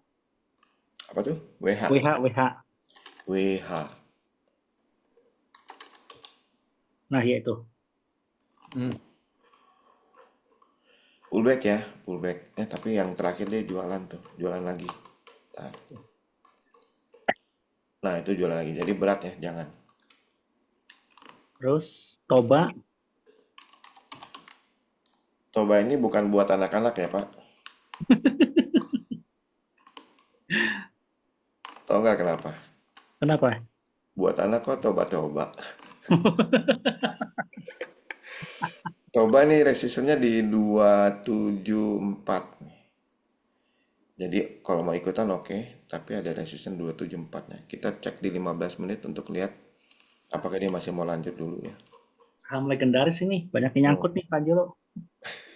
Apa tuh? WH. WH. Nah, ya itu. Pullback ya, pullback. Tapi yang terakhir dia jualan tuh, jualan lagi. Ntar. Nah, itu jualan lagi. Jadi berat ya, jangan. Terus Toba, Coba ini bukan buat anak-anak ya, Pak. Tahu nggak kenapa? kenapa? Buat anak kok coba-coba. Coba nih resistennya di 274 nih. Jadi kalau mau ikutan oke, tapi ada resisten 274-nya. Kita cek di 15 menit untuk lihat apakah dia masih mau lanjut dulu ya. Saham legendaris ini banyak yang nyangkut nih Pak Angelo.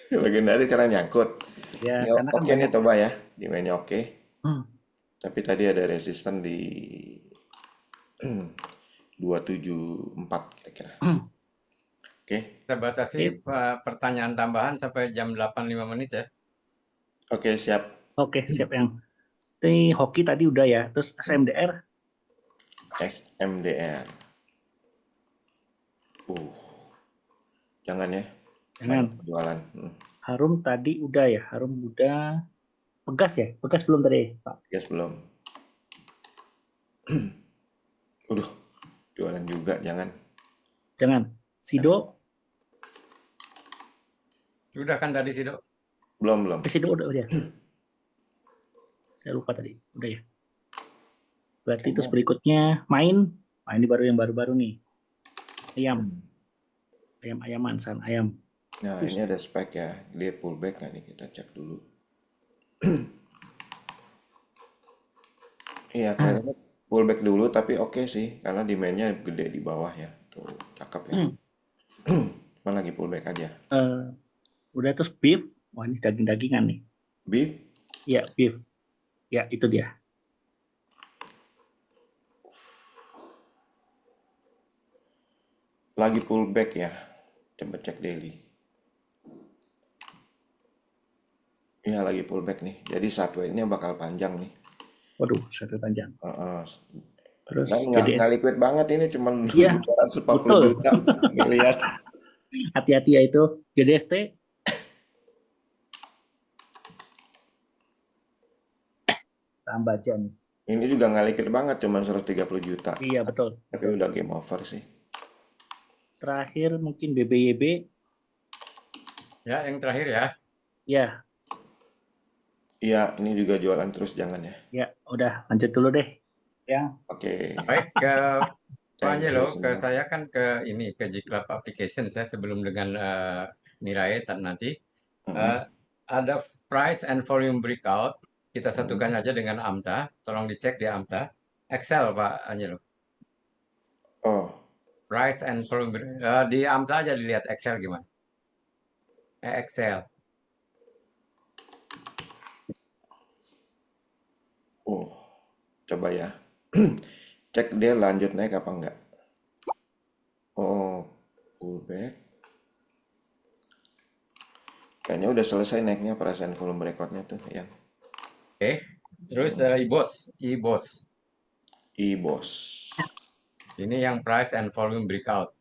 Legendaris sekarang nyangkut. Ya, Ini karena kan oke nih banyak. coba ya, demandnya oke. Hmm. Tapi tadi ada resisten di 274 kira-kira. Oke, Kita batasi pertanyaan tambahan sampai jam 8.05 menit ya. oke siap. Oke, siap yang. Ini hoki tadi udah ya. Terus SMDR, SMDR. Jangan ya, jangan. banyak jualan. Harum tadi udah ya. Harum udah. Pegas ya? Pegas belum tadi, Pak? Guys belum. Udah, jualan juga jangan. Jangan. Sido, Sudah kan tadi sih, Dok? Belum. Sido udah ya. Saya lupa tadi. Udah ya. Berarti terus berikutnya main. Nah, ini baru yang baru-baru nih. Ayam. Ayam-ayaman, san ayam. Nah, ini ada spek ya. Lihat pullback nggak nih? Kita cek dulu. Iya, kelihatannya pullback dulu, tapi oke sih. Karena demand-nya gede di bawah ya. Tuh, cakep ya. Cuman lagi pullback aja. Udah terus beef. Wah, ini daging-dagingan nih. Beef, Ya, beef. Ya, itu dia. lagi pullback ya. Coba cek daily. Iya, lagi pullback nih. Jadi sideways-nya bakal panjang nih. Waduh, satu panjang. Terus Dan nggak GDS. liquid banget ini, cuma Iya, 240 betul. juta. Nih, lihat. Hati-hati ya itu. GDST. Tambah aja nih. Ini juga nggak liquid banget, cuma 130 juta. Iya, betul. Tapi udah game over sih. Terakhir mungkin BBYB. Ya, yang terakhir ya. Ya, Iya, ini juga jualan terus jangan ya. ya udah lanjut dulu deh. Ya, Oke. Baik, ke Pak Thank you Angelo, ke semua. saya kan ke ini, ke Jiklap Application saya sebelum dengan Mirai nanti. Ada price and volume breakout, kita satukan aja dengan AMTA, tolong dicek di AMTA. Excel, Pak Angelo. Oh, Price and volume di AMTA aja dilihat Excel gimana. Excel. coba ya. Cek dia lanjut naik apa enggak. Oh, pullback. Kayaknya udah selesai naiknya perasaan volume recordnya tuh yang Oke. Terus IBOS. IBOS. Ini yang price and volume breakout.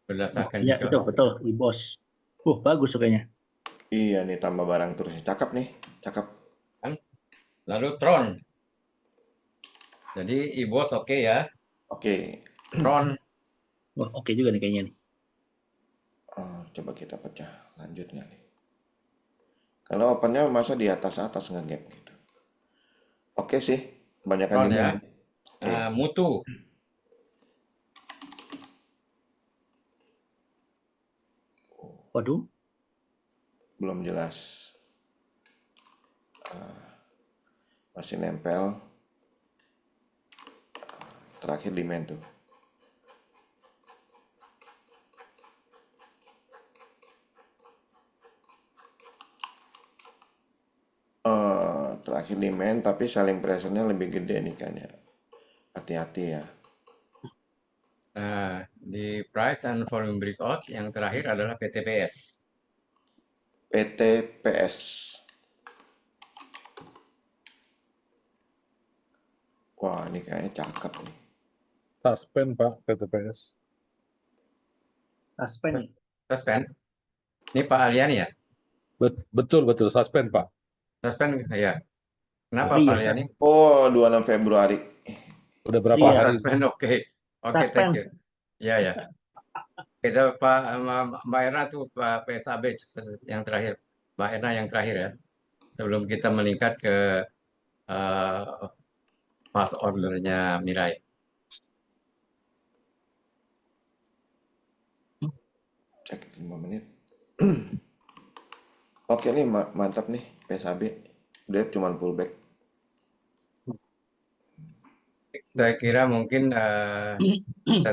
Berdasarkan ya Jiklap. betul, IBOS. Bagus tuh kayaknya. Iya nih, tambah barang terus. Cakep nih, cakep. Lalu Tron. Jadi IBOS oke ya. Oke. Tron. Wah, oke juga nih kayaknya nih. Coba kita pecah. Lanjut nggak nih? Kalau opennya masa di atas-atas nge-gap gitu. Oke sih, kebanyakan Tron ya. demand. Oke. Mutu. Waduh, Belum jelas. Masih nempel. Terakhir demand tuh. Terakhir demand tapi selling pressure-nya lebih gede nih kayaknya. Hati-hati ya. Nah, di price and volume breakout yang terakhir adalah PTPS. PTPS. Wah, ini kayaknya cakep nih. Suspend Pak TTPS. Suspend. Suspend. Ini Pak Aliani ya? Betul suspend Pak. Suspend ya. Kenapa Iya, Pak Aliani? Oh, 26 Februari. Udah berapa Oh, Iya. hari? suspend. Oke. Oke, thank Suspend. you. Ya, ya. Itu Pak Mbak Erna tuh Pak PSAB yang terakhir. Mbak Erna yang terakhir ya. Sebelum kita meningkat ke fast ordernya Mirai. Cek 5 menit. Oke nih, mantap nih PSAB. Dia cuma pullback. Saya kira mungkin kita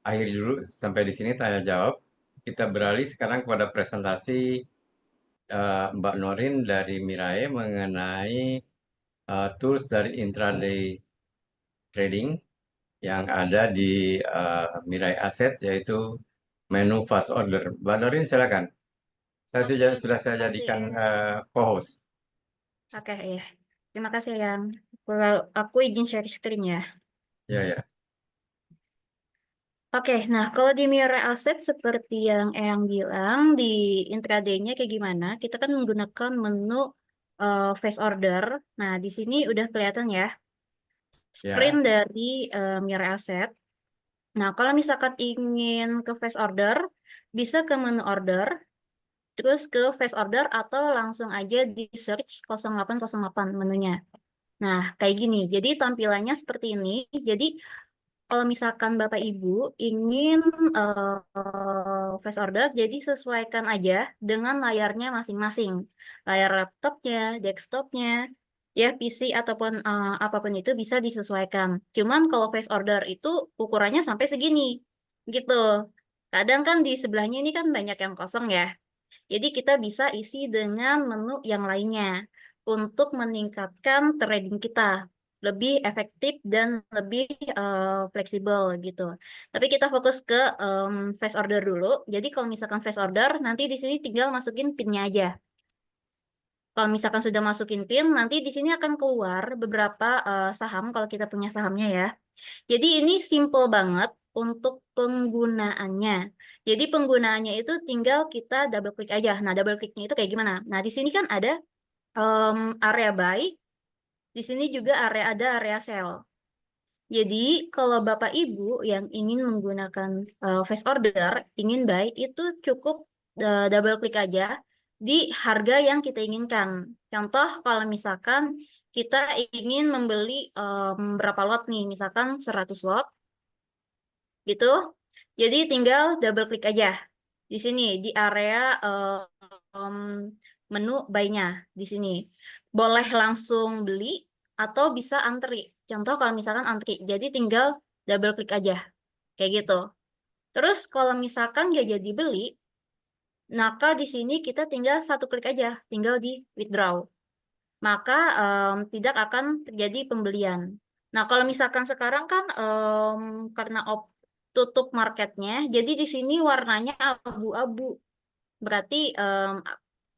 akhiri dulu sampai di sini tanya jawab. Kita beralih sekarang kepada presentasi Mbak Norin dari Mirai mengenai tools dari intraday trading yang ada di Mirai Asset, yaitu menu fast order. Mbak Norin silakan. Sudah saya jadikan co-host. Oke, iya. Terima kasih yang aku izin share screen ya. Ya, ya. Oke, nah kalau di Mirai Asset seperti yang Eyang bilang di intraday-nya kayak gimana? Kita kan menggunakan menu face order. Nah, di sini udah kelihatan ya screen dari Mirai Asset. Nah, kalau misalkan ingin ke face order, bisa ke menu order, terus ke face order atau langsung aja di search 0808 menunya. Nah, kayak gini. Jadi tampilannya seperti ini. Jadi kalau misalkan Bapak Ibu ingin face order, jadi sesuaikan aja dengan layarnya masing-masing. Layar laptopnya, desktopnya, ya PC ataupun apapun itu bisa disesuaikan. Cuman kalau face order itu ukurannya sampai segini, gitu. Kadang kan di sebelahnya ini kan banyak yang kosong ya. Jadi kita bisa isi dengan menu yang lainnya untuk meningkatkan trading kita lebih efektif dan lebih fleksibel gitu. Tapi kita fokus ke face order dulu. Jadi kalau misalkan face order, nanti di sini tinggal masukin PIN-nya aja. Kalau misalkan sudah masukin PIN, nanti di sini akan keluar beberapa saham kalau kita punya sahamnya ya. Jadi ini simple banget untuk penggunaannya. Jadi penggunaannya itu tinggal kita double klik aja. Nah, double kliknya itu kayak gimana? Nah, di sini kan ada area buy, di sini juga ada area sell. Jadi kalau Bapak Ibu yang ingin menggunakan face order, ingin buy, itu cukup double klik aja di harga yang kita inginkan. Contoh kalau misalkan kita ingin membeli berapa lot nih, misalkan 100 lot, gitu. Jadi tinggal double klik aja di sini di area menu buy-nya di sini. Boleh langsung beli atau bisa antri. Contoh kalau misalkan antri, jadi tinggal double klik aja kayak gitu. Terus kalau misalkan nggak jadi beli, maka di sini kita tinggal satu klik aja, tinggal di withdraw. Maka tidak akan terjadi pembelian. Nah, kalau misalkan sekarang kan karena tutup marketnya, jadi di sini warnanya abu-abu. Berarti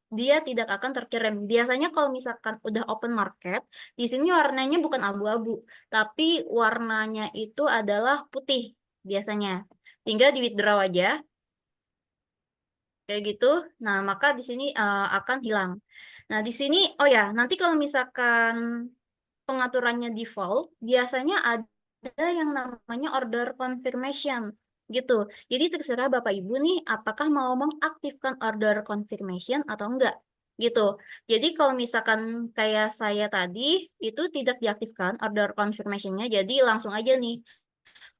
dia tidak akan terkirim. Biasanya kalau misalkan udah open market, di sini warnanya bukan abu-abu, tapi warnanya itu adalah putih biasanya. Tinggal di withdraw aja, kayak gitu. Nah, maka di sini akan hilang. Nah, di sini, oh ya, nanti kalau misalkan pengaturannya default, biasanya ada yang namanya order confirmation gitu. Jadi terserah Bapak Ibu nih apakah mau mengaktifkan order confirmation atau enggak gitu. Jadi kalau misalkan kayak saya tadi itu tidak diaktifkan order confirmation-nya, jadi langsung aja nih.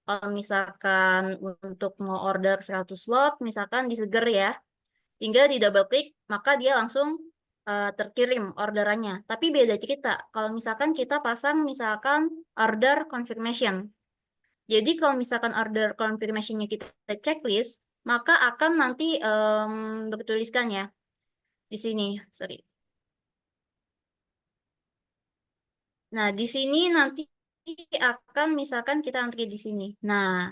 Kalau misalkan untuk mau order 100 slot, misalkan di Seger ya, tinggal di double klik, maka dia langsung terkirim orderannya. Tapi beda cerita, kalau misalkan kita pasang misalkan order confirmation. Jadi kalau misalkan order confirmation-nya kita checklist, maka akan nanti bertuliskan ya di sini, sorry. Nah, di sini nanti akan misalkan kita antri di sini. Nah,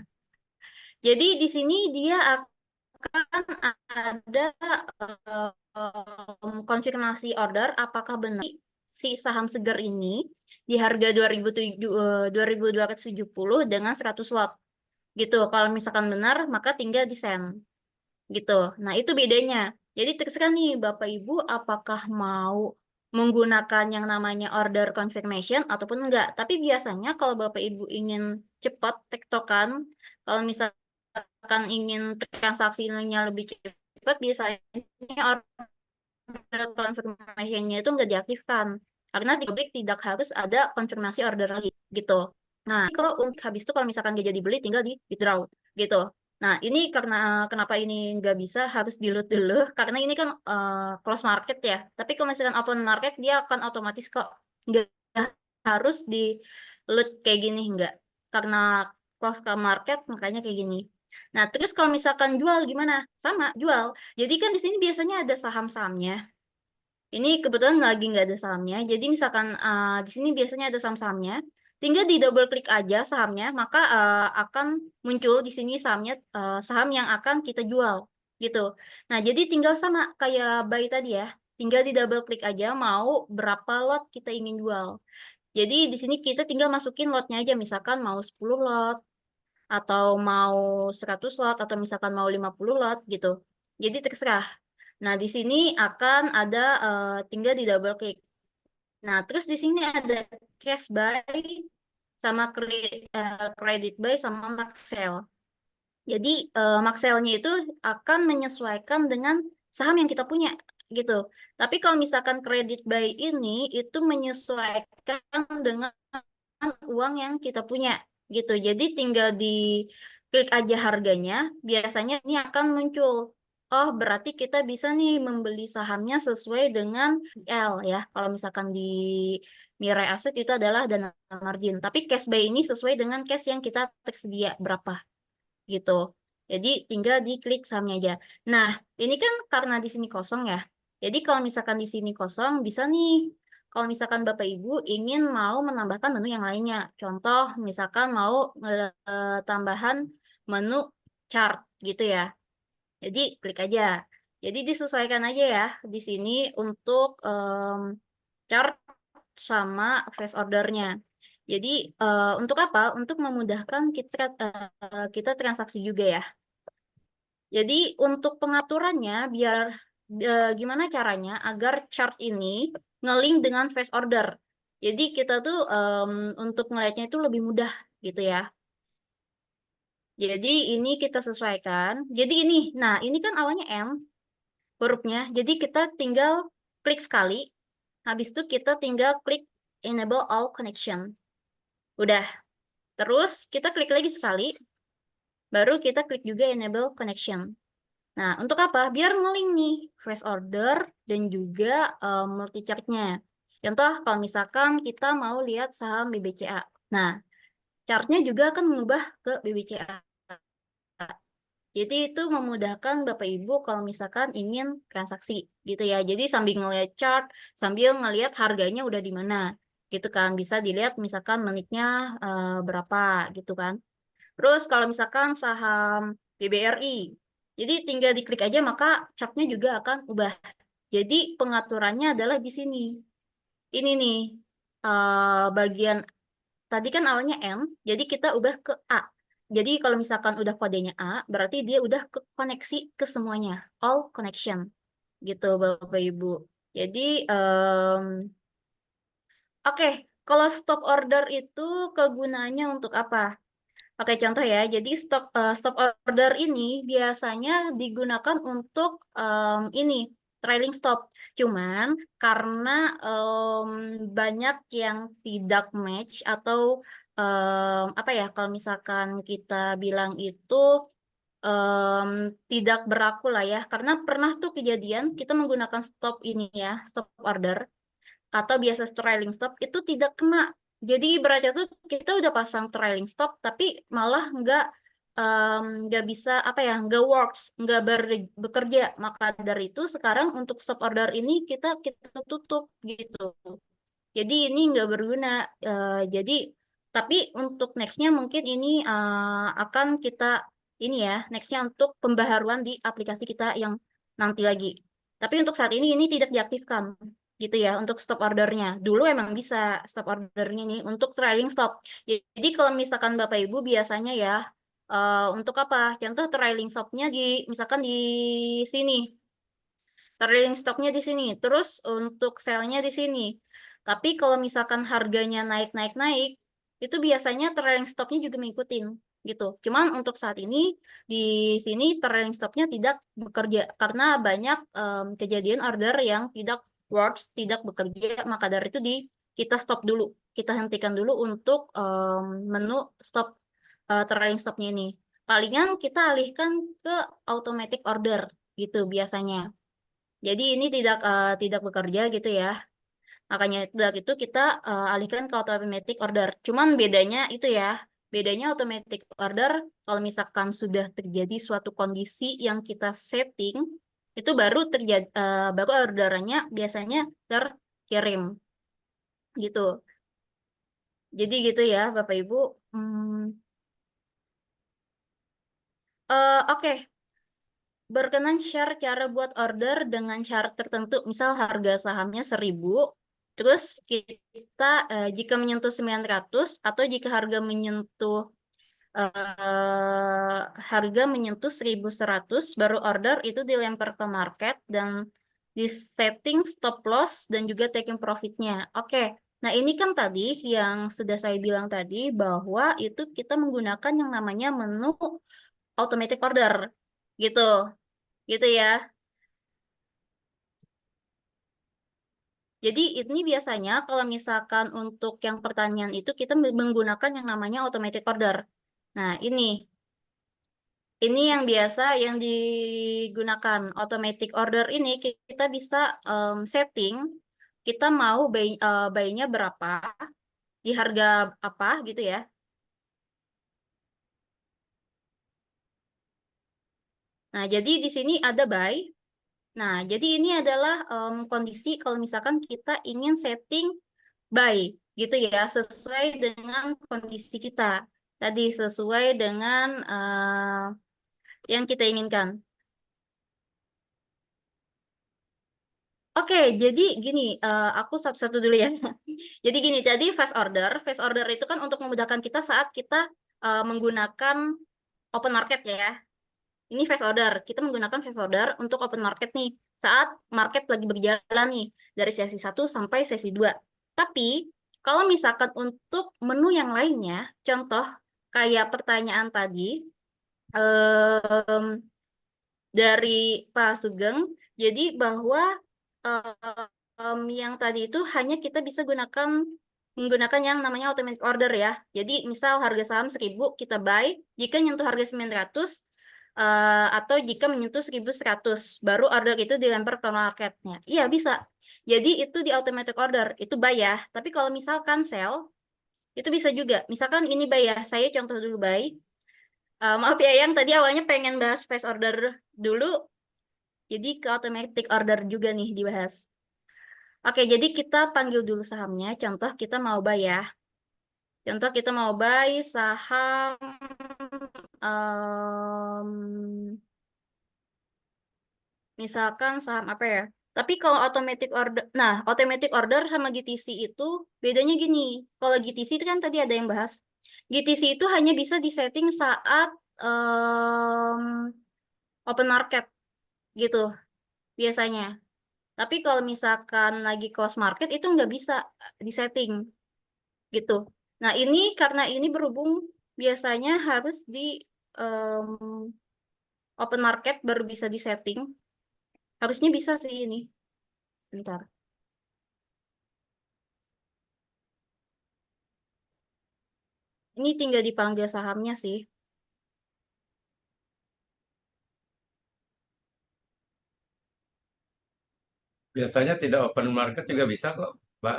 jadi di sini dia akan ada konfirmasi order apakah benar si saham Seger ini di harga 2.270 dengan 100 slot gitu. Kalau misalkan benar maka tinggal di send gitu. Nah, itu bedanya. Jadi terserah nih Bapak Ibu apakah mau menggunakan yang namanya order confirmation ataupun enggak. Tapi biasanya kalau Bapak Ibu ingin cepat tektokan, kalau misalkan ingin transaksinya lebih cepat, biasanya order confirmation-nya itu enggak diaktifkan. Karena di publik tidak harus ada konfirmasi order lagi gitu. Nah, kalau untuk habis itu kalau misalkan nggak jadi beli tinggal di withdraw gitu. Nah, ini karena kenapa ini nggak bisa harus di load dulu karena ini kan close market ya. Tapi kalau misalkan open market dia akan otomatis kok, nggak harus di load kayak gini nggak. Karena close ke market makanya kayak gini. Nah, terus kalau misalkan jual gimana? Sama, jual. Jadi kan di sini biasanya ada saham-sahamnya. Ini kebetulan lagi nggak ada sahamnya. Jadi misalkan di sini biasanya ada saham-sahamnya. Tinggal di double klik aja sahamnya, maka akan muncul di sini sahamnya, saham yang akan kita jual gitu. Nah, jadi tinggal sama kayak buy tadi ya. Tinggal di double klik aja mau berapa lot kita ingin jual. Jadi di sini kita tinggal masukin lotnya aja, misalkan mau 10 lot atau mau 100 lot atau misalkan mau 50 lot gitu. Jadi terserah. Nah, di sini akan ada tinggal di double klik. Nah, terus di sini ada cash buy sama credit buy sama max sell. Jadi max sell-nya itu akan menyesuaikan dengan saham yang kita punya gitu. Tapi kalau misalkan credit buy ini itu menyesuaikan dengan uang yang kita punya gitu. Jadi tinggal di klik aja harganya, biasanya ini akan muncul. Oh, berarti kita bisa nih membeli sahamnya sesuai dengan L ya. Kalau misalkan di Mirai Asset itu adalah dana margin. Tapi cash buy ini sesuai dengan cash yang kita tersedia berapa gitu. Jadi tinggal diklik sahamnya aja. Nah, ini kan karena di sini kosong ya. Jadi kalau misalkan di sini kosong, bisa nih. Kalau misalkan Bapak Ibu ingin mau menambahkan menu yang lainnya. Contoh, misalkan mau tambahan menu chart gitu ya. Jadi klik aja. Jadi disesuaikan aja ya di sini untuk chart sama face ordernya. Jadi untuk apa? Untuk memudahkan kita transaksi juga ya. Jadi untuk pengaturannya biar gimana caranya agar chart ini nge-link dengan face order. Jadi kita tuh untuk ngelihatnya itu lebih mudah gitu ya. Jadi ini kita sesuaikan. Jadi ini, nah ini kan awalnya M hurufnya. Jadi kita tinggal klik sekali. Habis itu kita tinggal klik enable all connection. Udah. Terus kita klik lagi sekali. Baru kita klik juga enable connection. Nah, untuk apa? Biar nge-link nih face order dan juga multi chart-nya. Contoh kalau misalkan kita mau lihat saham BBCA. Nah, chart-nya juga akan mengubah ke BBCA. Jadi itu memudahkan Bapak Ibu kalau misalkan ingin transaksi gitu ya. Jadi sambil ngelihat chart, sambil ngelihat harganya udah di mana. Gitu kan. Bisa dilihat misalkan menitnya berapa gitu kan. Terus kalau misalkan saham BBRI, jadi tinggal diklik aja maka chartnya juga akan ubah. Jadi pengaturannya adalah di sini. Ini nih bagian tadi kan awalnya M, jadi kita ubah ke A. Jadi kalau misalkan udah kodenya A, berarti dia udah koneksi ke semuanya, all connection, gitu Bapak Ibu. Jadi oke, kalau stop order itu kegunaannya untuk apa? Oke, contoh ya. Jadi stop order ini biasanya digunakan untuk ini trailing stop. Cuman karena banyak yang tidak match atau apa ya? Kalau misalkan kita bilang itu tidak berlaku lah ya. Karena pernah tuh kejadian kita menggunakan stop ini ya, stop order atau biasa trailing stop itu tidak kena. Jadi ibaratnya tuh kita udah pasang trailing stop tapi malah nggak bisa apa ya, nggak works, nggak bekerja. Maka dari itu sekarang untuk stop order ini kita tutup gitu. Jadi ini nggak berguna. Jadi tapi untuk nextnya mungkin ini akan kita ini ya, nextnya untuk pembaharuan di aplikasi kita yang nanti lagi. Tapi untuk saat ini tidak diaktifkan gitu ya untuk stop ordernya. Dulu emang bisa stop ordernya nih untuk trailing stop. Jadi kalau misalkan Bapak Ibu biasanya ya untuk apa? Contoh trailing stopnya di misalkan di sini, trailing stopnya di sini, terus untuk sell-nya di sini. Tapi kalau misalkan harganya naik, itu biasanya trailing stopnya juga mengikutin gitu. Cuman untuk saat ini di sini trailing stopnya tidak bekerja karena banyak kejadian order yang tidak works, tidak bekerja, maka dari itu kita stop dulu, kita hentikan dulu untuk menu stop trailing stopnya ini. Palingan kita alihkan ke automatic order gitu biasanya. Jadi ini tidak bekerja gitu ya. Makanya itu kita alihkan ke automatic order. Cuman bedanya itu ya, bedanya automatic order kalau misalkan sudah terjadi suatu kondisi yang kita setting, itu baru terjadi baru orderannya biasanya terkirim gitu. Jadi gitu ya Bapak Ibu. Oke. Berkenan share cara buat order dengan syarat tertentu, misal harga sahamnya 1.000, terus kita jika menyentuh 900 atau jika harga menyentuh 1.100 baru order itu dilempar ke market dan di setting stop loss dan juga taking profitnya. Oke, nah ini kan tadi yang sudah saya bilang tadi bahwa itu kita menggunakan yang namanya menu automatic order gitu. Gitu ya. Jadi ini biasanya kalau misalkan untuk yang pertanyaan itu kita menggunakan yang namanya automatic order. Nah, ini yang biasa yang digunakan automatic order ini kita bisa setting kita mau buy-nya berapa di harga apa gitu ya. Nah, jadi di sini ada buy. Nah, jadi ini adalah kondisi kalau misalkan kita ingin setting buy gitu ya, sesuai dengan kondisi kita. Tadi sesuai dengan yang kita inginkan. Oke, jadi gini, aku satu-satu dulu ya. Jadi gini, tadi fast order itu kan untuk memudahkan kita saat kita menggunakan open market ya. Ini fast order. Kita menggunakan fast order untuk open market nih. Saat market lagi berjalan nih. Dari sesi 1 sampai sesi 2. Tapi, kalau misalkan untuk menu yang lainnya, contoh kayak pertanyaan tadi, dari Pak Sugeng, jadi bahwa yang tadi itu hanya kita bisa menggunakan yang namanya automatic order ya. Jadi misal harga saham 1.000 kita buy, jika nyentuh harga 900 atau jika menyentuh 1.100 baru order itu dilempar ke marketnya. Iya bisa. Jadi itu di automatic order, itu buy ya. Tapi kalau misalkan sell, itu bisa juga. Misalkan ini buy ya, saya contoh dulu buy. Maaf ya yang tadi awalnya pengen bahas fast order dulu, jadi ke automatic order juga nih dibahas. Oke, jadi kita panggil dulu sahamnya. Contoh kita mau buy ya. Contoh kita mau buy saham misalkan saham apa ya? Tapi kalau automatic order, nah automatic order sama GTC itu bedanya gini. Kalau GTC itu kan tadi ada yang bahas. GTC itu hanya bisa disetting saat open market gitu biasanya. Tapi kalau misalkan lagi close market itu nggak bisa disetting gitu. Nah ini karena ini berhubung biasanya harus di open market baru bisa disetting. Harusnya bisa sih ini. Bentar. Ini tinggal dipanggil sahamnya sih. Biasanya tidak open market juga bisa kok, Mbak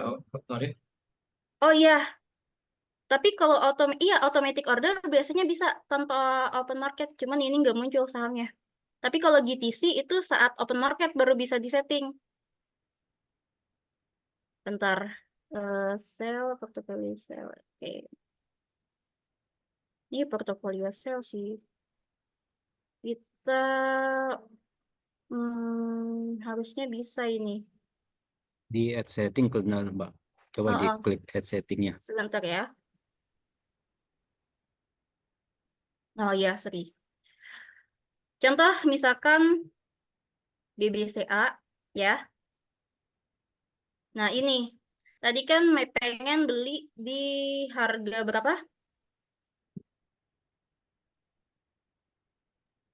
Norin. Oh iya, tapi kalau iya automatic order biasanya bisa tanpa open market, cuman ini nggak muncul sahamnya. Tapi kalau GTC itu saat open market baru bisa disetting. Bentar. Sell, portfolio sell. Oke. Ini portfolio sell sih. Kita harusnya bisa ini. Di add setting benar, Mbak. Coba Oh, oh. diklik add settingnya. Sebentar ya. Oh ya, sorry. Contoh misalkan BBCA ya. Nah, ini. Tadi kan pengen beli di harga berapa?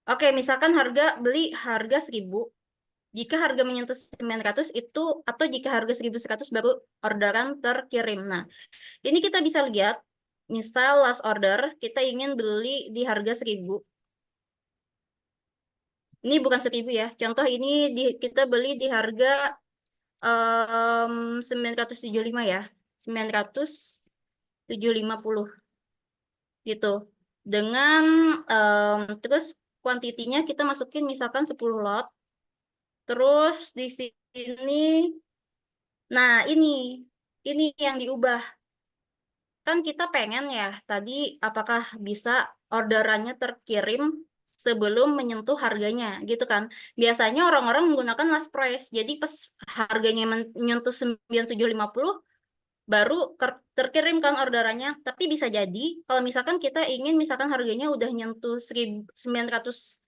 Oke, misalkan beli harga 1.000. Jika harga menyentuh 900 itu, atau jika harga 1.100 baru orderan terkirim. Nah, ini kita bisa lihat, misal last order, kita ingin beli di harga 1.000. Ini bukan 1.000 ya. Contoh ini kita beli di harga 975 ya. 950 gitu. Dengan terus kuantitinya kita masukin misalkan 10 lot. Terus di sini, nah ini yang diubah. Kan kita pengen ya, tadi apakah bisa orderannya terkirim sebelum menyentuh harganya, gitu kan. Biasanya orang-orang menggunakan last price. Jadi pas harganya menyentuh 9.750, baru terkirim kan orderannya. Tapi bisa jadi, kalau misalkan kita ingin, misalkan harganya udah nyentuh 9.800,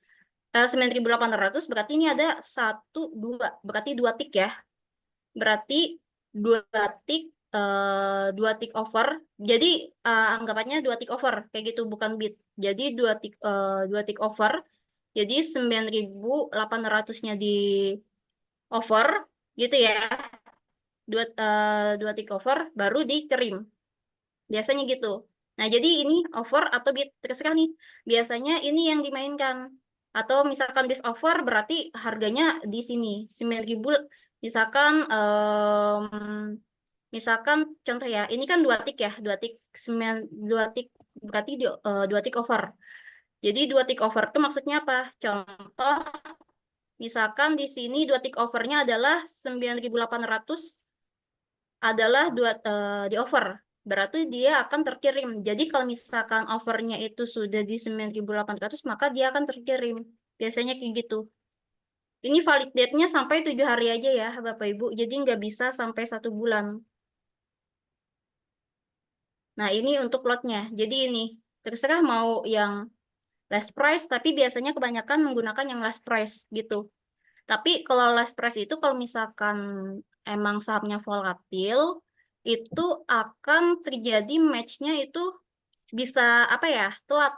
berarti ini ada 1, 2, berarti 2 tick ya. Berarti 2 tick, 2 tick over. Jadi anggapannya 2 tick over kayak gitu, bukan bid. Jadi 2 tick over. Jadi 9.800-nya di over gitu ya. 2 tick over baru dikirim. Biasanya gitu. Nah, jadi ini over atau bid terserah nih. Biasanya ini yang dimainkan. Atau misalkan bis over berarti harganya di sini 9.000. Misalkan contoh ya, ini kan 2 tick ya, 2 tick 2 tick berarti 2 tick over. Jadi 2 tick over itu maksudnya apa? Contoh misalkan di sini 2 tick overnya adalah 9.800 adalah di over. Berarti dia akan terkirim. Jadi kalau misalkan overnya itu sudah di 9.800, maka dia akan terkirim. Biasanya kayak gitu. Ini valid date-nya sampai 7 hari aja ya, Bapak Ibu. Jadi nggak bisa sampai 1 bulan. Nah, ini untuk lotnya. Jadi ini, terserah mau yang last price, tapi biasanya kebanyakan menggunakan yang last price gitu. Tapi kalau last price itu kalau misalkan emang sahamnya volatil, itu akan terjadi match-nya itu bisa apa ya, telat.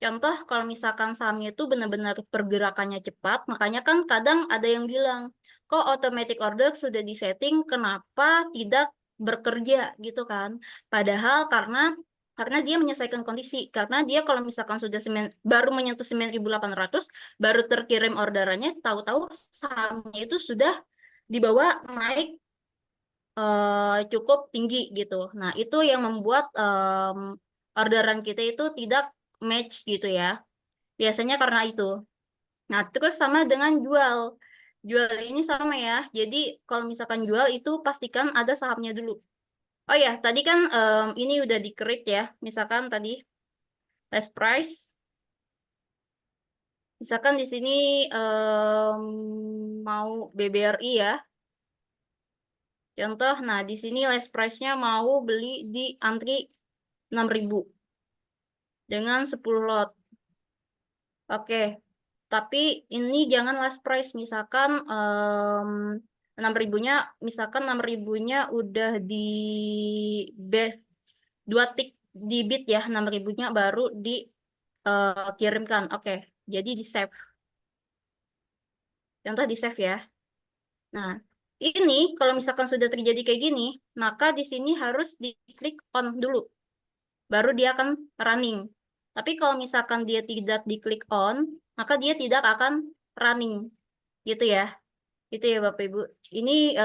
Contoh kalau misalkan sahamnya itu benar-benar pergerakannya cepat, makanya kan kadang ada yang bilang, kok automatic order sudah disetting, kenapa tidak bekerja gitu kan? Padahal karena dia menyesuaikan kondisi, karena dia kalau misalkan sudah baru menyentuh 9.800, baru terkirim orderannya, tahu-tahu sahamnya itu sudah dibawa naik cukup tinggi gitu. Nah, itu yang membuat orderan kita itu tidak match gitu ya. Biasanya karena itu. Nah, terus sama dengan jual. Jual ini sama ya. Jadi kalau misalkan jual itu pastikan ada sahamnya dulu. Oh ya, tadi kan ini udah di-create ya. Misalkan tadi last price. Misalkan di sini mau BBRI ya. Contoh, nah di sini last price-nya mau beli di antri 6.000 dengan 10 lot. Oke, tapi ini jangan last price. Misalkan 6.000-nya, misalkan 6.000-nya udah di base 2 tick di bid ya, 6.000-nya baru dikirimkan. Oke, jadi di save. Contoh di save ya. Nah, ini kalau misalkan sudah terjadi kayak gini, maka di sini harus diklik on dulu. Baru dia akan running. Tapi kalau misalkan dia tidak diklik on, maka dia tidak akan running. Gitu ya. Itu ya Bapak Ibu. Ini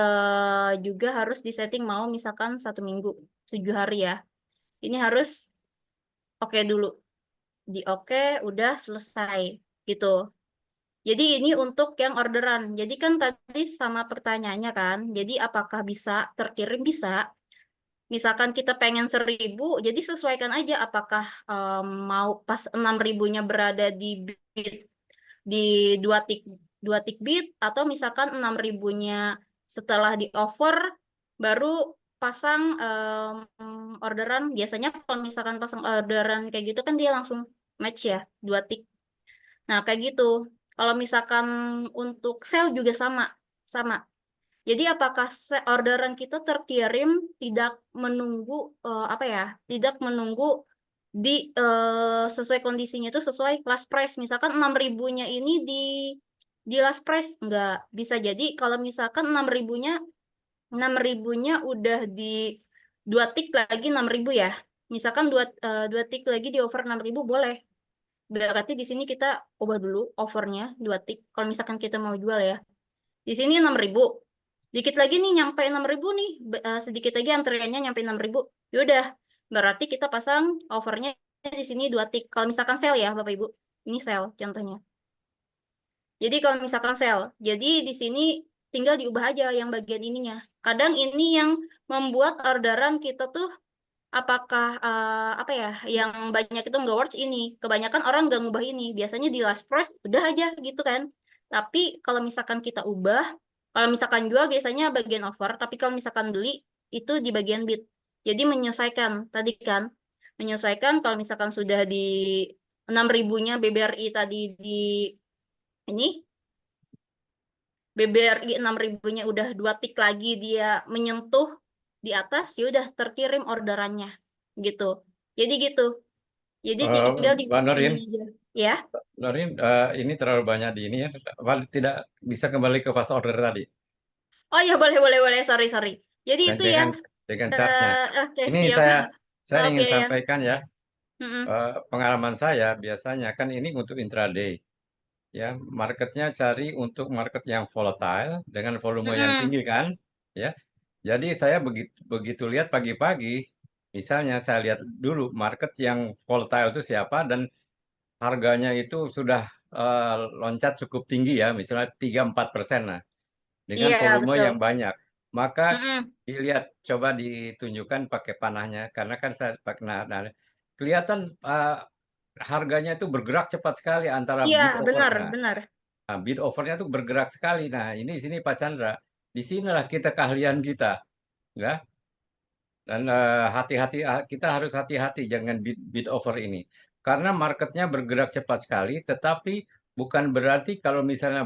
juga harus disetting mau misalkan 1 minggu, 7 hari ya. Ini harus oke dulu. Di oke, udah selesai. Gitu. Jadi ini untuk yang orderan. Jadi kan tadi sama pertanyaannya kan. Jadi apakah bisa terkirim? Bisa. Misalkan kita pengen 1.000, jadi sesuaikan aja apakah mau pas 6.000-nya berada di bid, di 2 tick bid, atau misalkan 6.000-nya Setelah di offer baru pasang orderan. Biasanya kalau misalkan pasang orderan kayak gitu kan dia langsung match ya, 2 tick. Nah, kayak gitu. Kalau misalkan untuk sale juga sama. Jadi apakah orderan kita terkirim tidak menunggu apa ya? Tidak menunggu di sesuai kondisinya itu sesuai last price. Misalkan 6.000-nya ini di last price nggak bisa jadi kalau misalkan 6.000-nya udah di 2 tick lagi 6.000 ya. Misalkan dua tick lagi di over 6.000 boleh. Berarti di sini kita ubah dulu overnya 2 tick. Kalau misalkan kita mau jual ya. Di sini 6.000. Dikit lagi nih nyampe 6.000 nih. Sedikit lagi antriannya nyampe 6.000. Yaudah, berarti kita pasang overnya di sini 2 tick. Kalau misalkan sale ya Bapak Ibu. Ini sale contohnya. Jadi kalau misalkan sale, jadi di sini tinggal diubah aja yang bagian ininya. Kadang ini yang membuat orderan kita tuh apakah apa ya, yang banyak itu nggak works ini. Kebanyakan orang nggak ngubah ini. Biasanya di last price udah aja gitu kan. Tapi kalau misalkan kita ubah, kalau misalkan jual biasanya bagian offer, tapi kalau misalkan beli itu di bagian bid. Jadi menyesuaikan tadi kan, menyesuaikan kalau misalkan sudah di 6.000-nya BBRI tadi di ini BBRI 6.000-nya udah 2 tick lagi dia menyentuh di atas, ya udah terkirim orderannya gitu. Jadi gitu. Jadi tinggal di Mbak Norin, ini aja. Ya. Norin, ini terlalu banyak di ini ya. Tidak bisa kembali ke fast order tadi Oh ya boleh. Sorry. Jadi dan itu ya. dengan chartnya. Oke Ini siap. saya Maaf ingin ya Yan. sampaikan ya, Mm-mm. pengalaman saya biasanya kan ini untuk intraday. Ya, marketnya cari untuk market yang volatile dengan volume yang Mm-mm. tinggi kan, ya. Jadi saya begitu lihat pagi-pagi, misalnya saya lihat dulu market yang volatile itu siapa dan harganya itu sudah loncat cukup tinggi ya, misalnya 3-4% lah, dengan Iya volume betul. yang banyak. Maka Mm-mm. dilihat, coba ditunjukkan pakai panahnya, karena kan saya pakai nah, kelihatan harganya itu bergerak cepat sekali antara Iya bid benar. overnya. Nah, bid overnya tuh bergerak sekali. Nah, ini di sini Pak Chandra. Di sinilah kita keahlian kita, ya. Dan kita harus hati-hati jangan bid over ini. Karena marketnya bergerak cepat sekali, tetapi bukan berarti kalau misalnya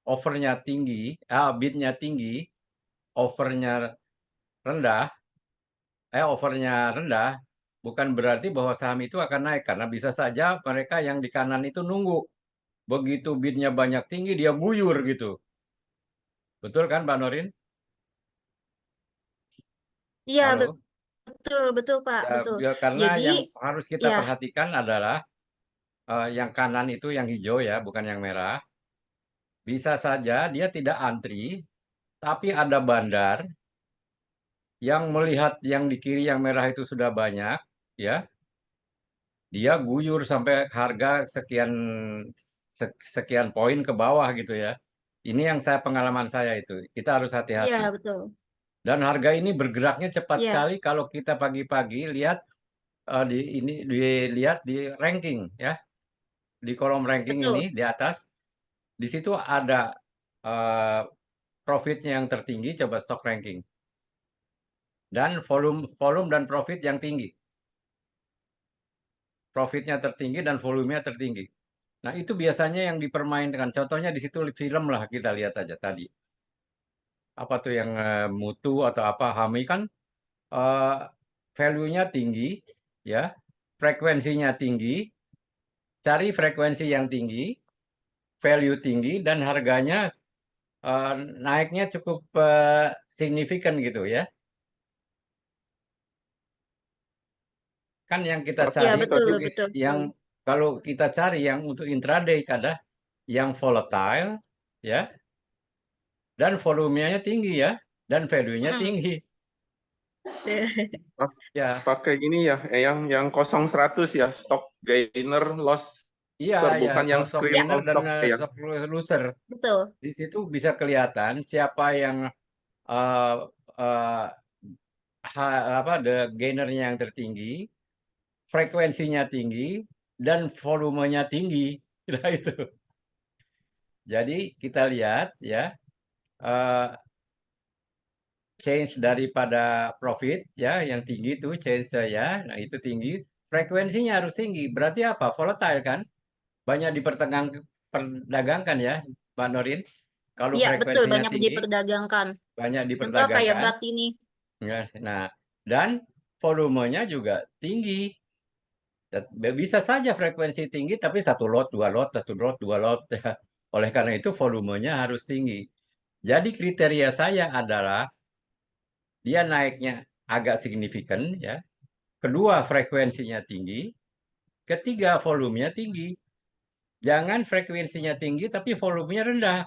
overnya tinggi, bidnya tinggi, overnya rendah, overnya rendah, bukan berarti bahwa saham itu akan naik. Karena bisa saja mereka yang di kanan itu nunggu. Begitu bidnya banyak tinggi, dia guyur gitu. Betul kan, Mbak Norin? Iya Halo? betul Pak, Ya, betul. karena Jadi yang harus kita ya perhatikan adalah yang kanan itu yang hijau ya, bukan yang merah. Bisa saja dia tidak antri, tapi ada bandar yang melihat yang di kiri yang merah itu sudah banyak, ya, dia guyur sampai harga sekian poin ke bawah gitu ya. Ini yang pengalaman saya itu. Kita harus iya hati-hati. betul. Dan harga ini bergeraknya cepat Iya sekali kalau kita pagi-pagi lihat dilihat di ranking ya, di kolom ranking ini betul. di atas, di situ ada eh, profitnya yang tertinggi, coba stock ranking, dan volume dan profit yang tinggi, profitnya tertinggi dan volumenya tertinggi. Nah itu biasanya yang dipermainkan. Contohnya di situ film lah kita lihat aja tadi. Apa tuh yang mutu atau apa Hami kan eh, value-nya tinggi, ya, frekuensinya tinggi, cari frekuensi yang tinggi, value tinggi, dan harganya naiknya cukup signifikan gitu ya. Kan yang kita Iya cari, betul Tadi betul yang sekali. kalau kita cari yang untuk intraday ada yang volatile, ya, dan volumenya tinggi ya, dan value-nya Mm. tinggi. Ya, pakai gini ya, yang 0100 ya, stock gainer, loss iya, loser, ya, bukan yang stock screen gainer all dan stock ya. stock loser. Betul. Di situ bisa kelihatan siapa yang uh, uh, the gainernya yang tertinggi, frekuensinya tinggi, dan volumenya tinggi. Nah itu. Jadi kita lihat ya, eh, change daripada profit ya, yang tinggi itu change saya, nah itu tinggi, frekuensinya harus tinggi. Berarti apa? Volatile kan? Banyak diperdagangkan ya, Pak Norin. Kalau Iya, betul, frekuensinya banyak tinggi, diperdagangkan. banyak Contoh kayak diperdagangkan. BAT ini. Ya, nah, dan volumenya juga tinggi. Bisa saja frekuensi tinggi, tapi satu lot, dua lot, satu lot, dua lot. Ya. Oleh karena itu volumenya harus tinggi. Jadi kriteria saya adalah dia naiknya agak signifikan, ya. Kedua, frekuensinya tinggi. Ketiga, volumenya tinggi. Jangan frekuensinya tinggi, tapi volumenya rendah.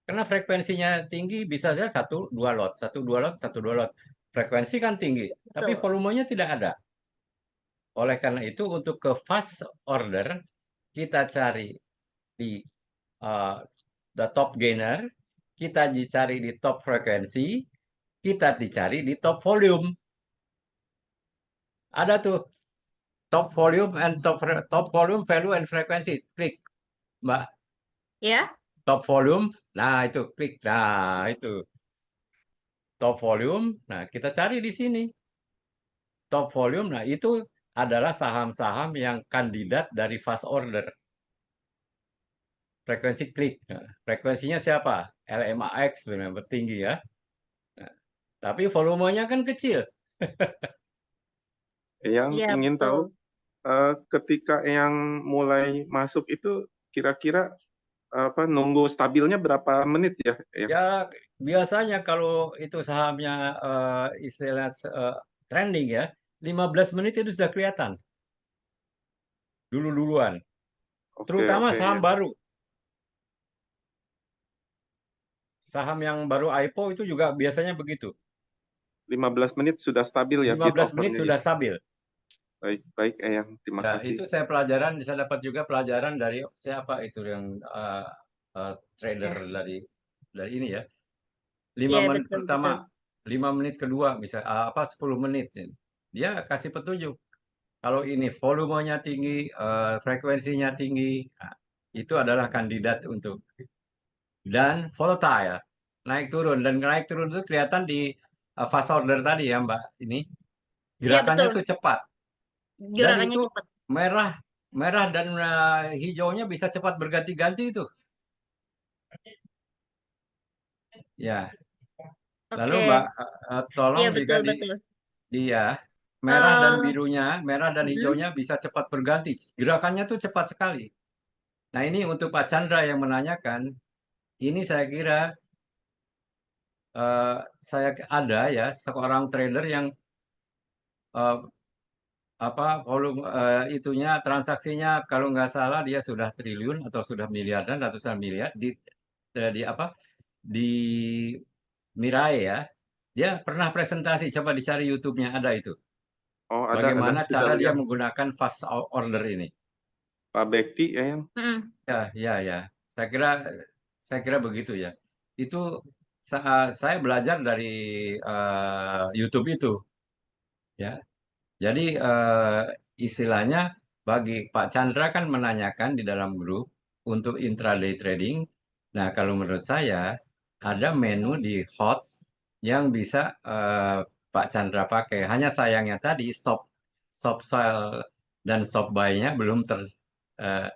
Karena frekuensinya tinggi bisa saja satu, dua lot, satu, dua lot, satu, dua lot. Frekuensi kan tinggi, tapi Betul. volumenya tidak ada. Oleh karena itu, untuk ke fast order, kita cari di the top gainer, kita dicari di top frekuensi, kita dicari di top volume. Ada tuh top volume and top volume value and frekuensi. Klik, Mbak. Ya, Top volume. Nah, itu klik. Nah, itu top volume. Nah, kita cari di sini. Top volume. Nah, itu adalah saham-saham yang kandidat dari fast order. Frekuensi klik. Nah, frekuensinya siapa? LMAX memang tinggi ya. Nah, tapi volumenya kan kecil. Yang iya ingin tahu betul. ketika yang mulai masuk itu kira-kira nunggu stabilnya berapa menit ya? Ya, biasanya kalau itu sahamnya istilah trending ya, 15 menit itu sudah kelihatan. Dulu-duluan. Oke, Terutama oke saham ya. baru. Saham yang baru IPO itu juga biasanya begitu. 15 menit sudah stabil ya bid 15 menit offernya sudah ya. stabil. Baik, baik Eyang, terima Nah, kasih. itu saya pelajaran, saya dapat juga pelajaran dari siapa itu yang trader dari ini ya. 5 Iya, menit betul, pertama, betul. 5 menit kedua, bisa 10 menit. Dia kasih petunjuk. Kalau ini volumenya tinggi, frekuensinya tinggi, nah, itu adalah kandidat untuk dan volatile, naik turun dan naik turun itu kelihatan di fast order tadi ya Mbak. Ini Iya, gerakannya betul. tuh cepat dan Gerakannya itu cepat. merah, merah dan hijaunya bisa cepat berganti-ganti itu. Ya, lalu Oke. Mbak tolong Iya, juga betul, betul. dia merah dan Eh, birunya, merah dan hijaunya bisa cepat berganti. Gerakannya tuh cepat sekali. Nah, ini untuk Pak Chandra yang menanyakan, ini saya kira saya ada ya seorang trader yang eh, volume itunya transaksinya kalau nggak salah dia sudah triliun atau sudah miliaran ratusan miliar di apa di Mirai ya. Dia pernah presentasi, coba dicari YouTube-nya ada itu. Oh, ada Bagaimana sudah cara dia lihat menggunakan fast order ini. Pak Bekti Eyang. Ya. Saya kira begitu ya. Itu saya belajar dari YouTube itu ya. Jadi istilahnya bagi Pak Chandra kan menanyakan di dalam grup untuk intraday trading. Nah, kalau menurut saya ada menu di HOTS yang bisa Pak Chandra pakai. Hanya sayangnya tadi stop sell dan stop buy-nya belum eh,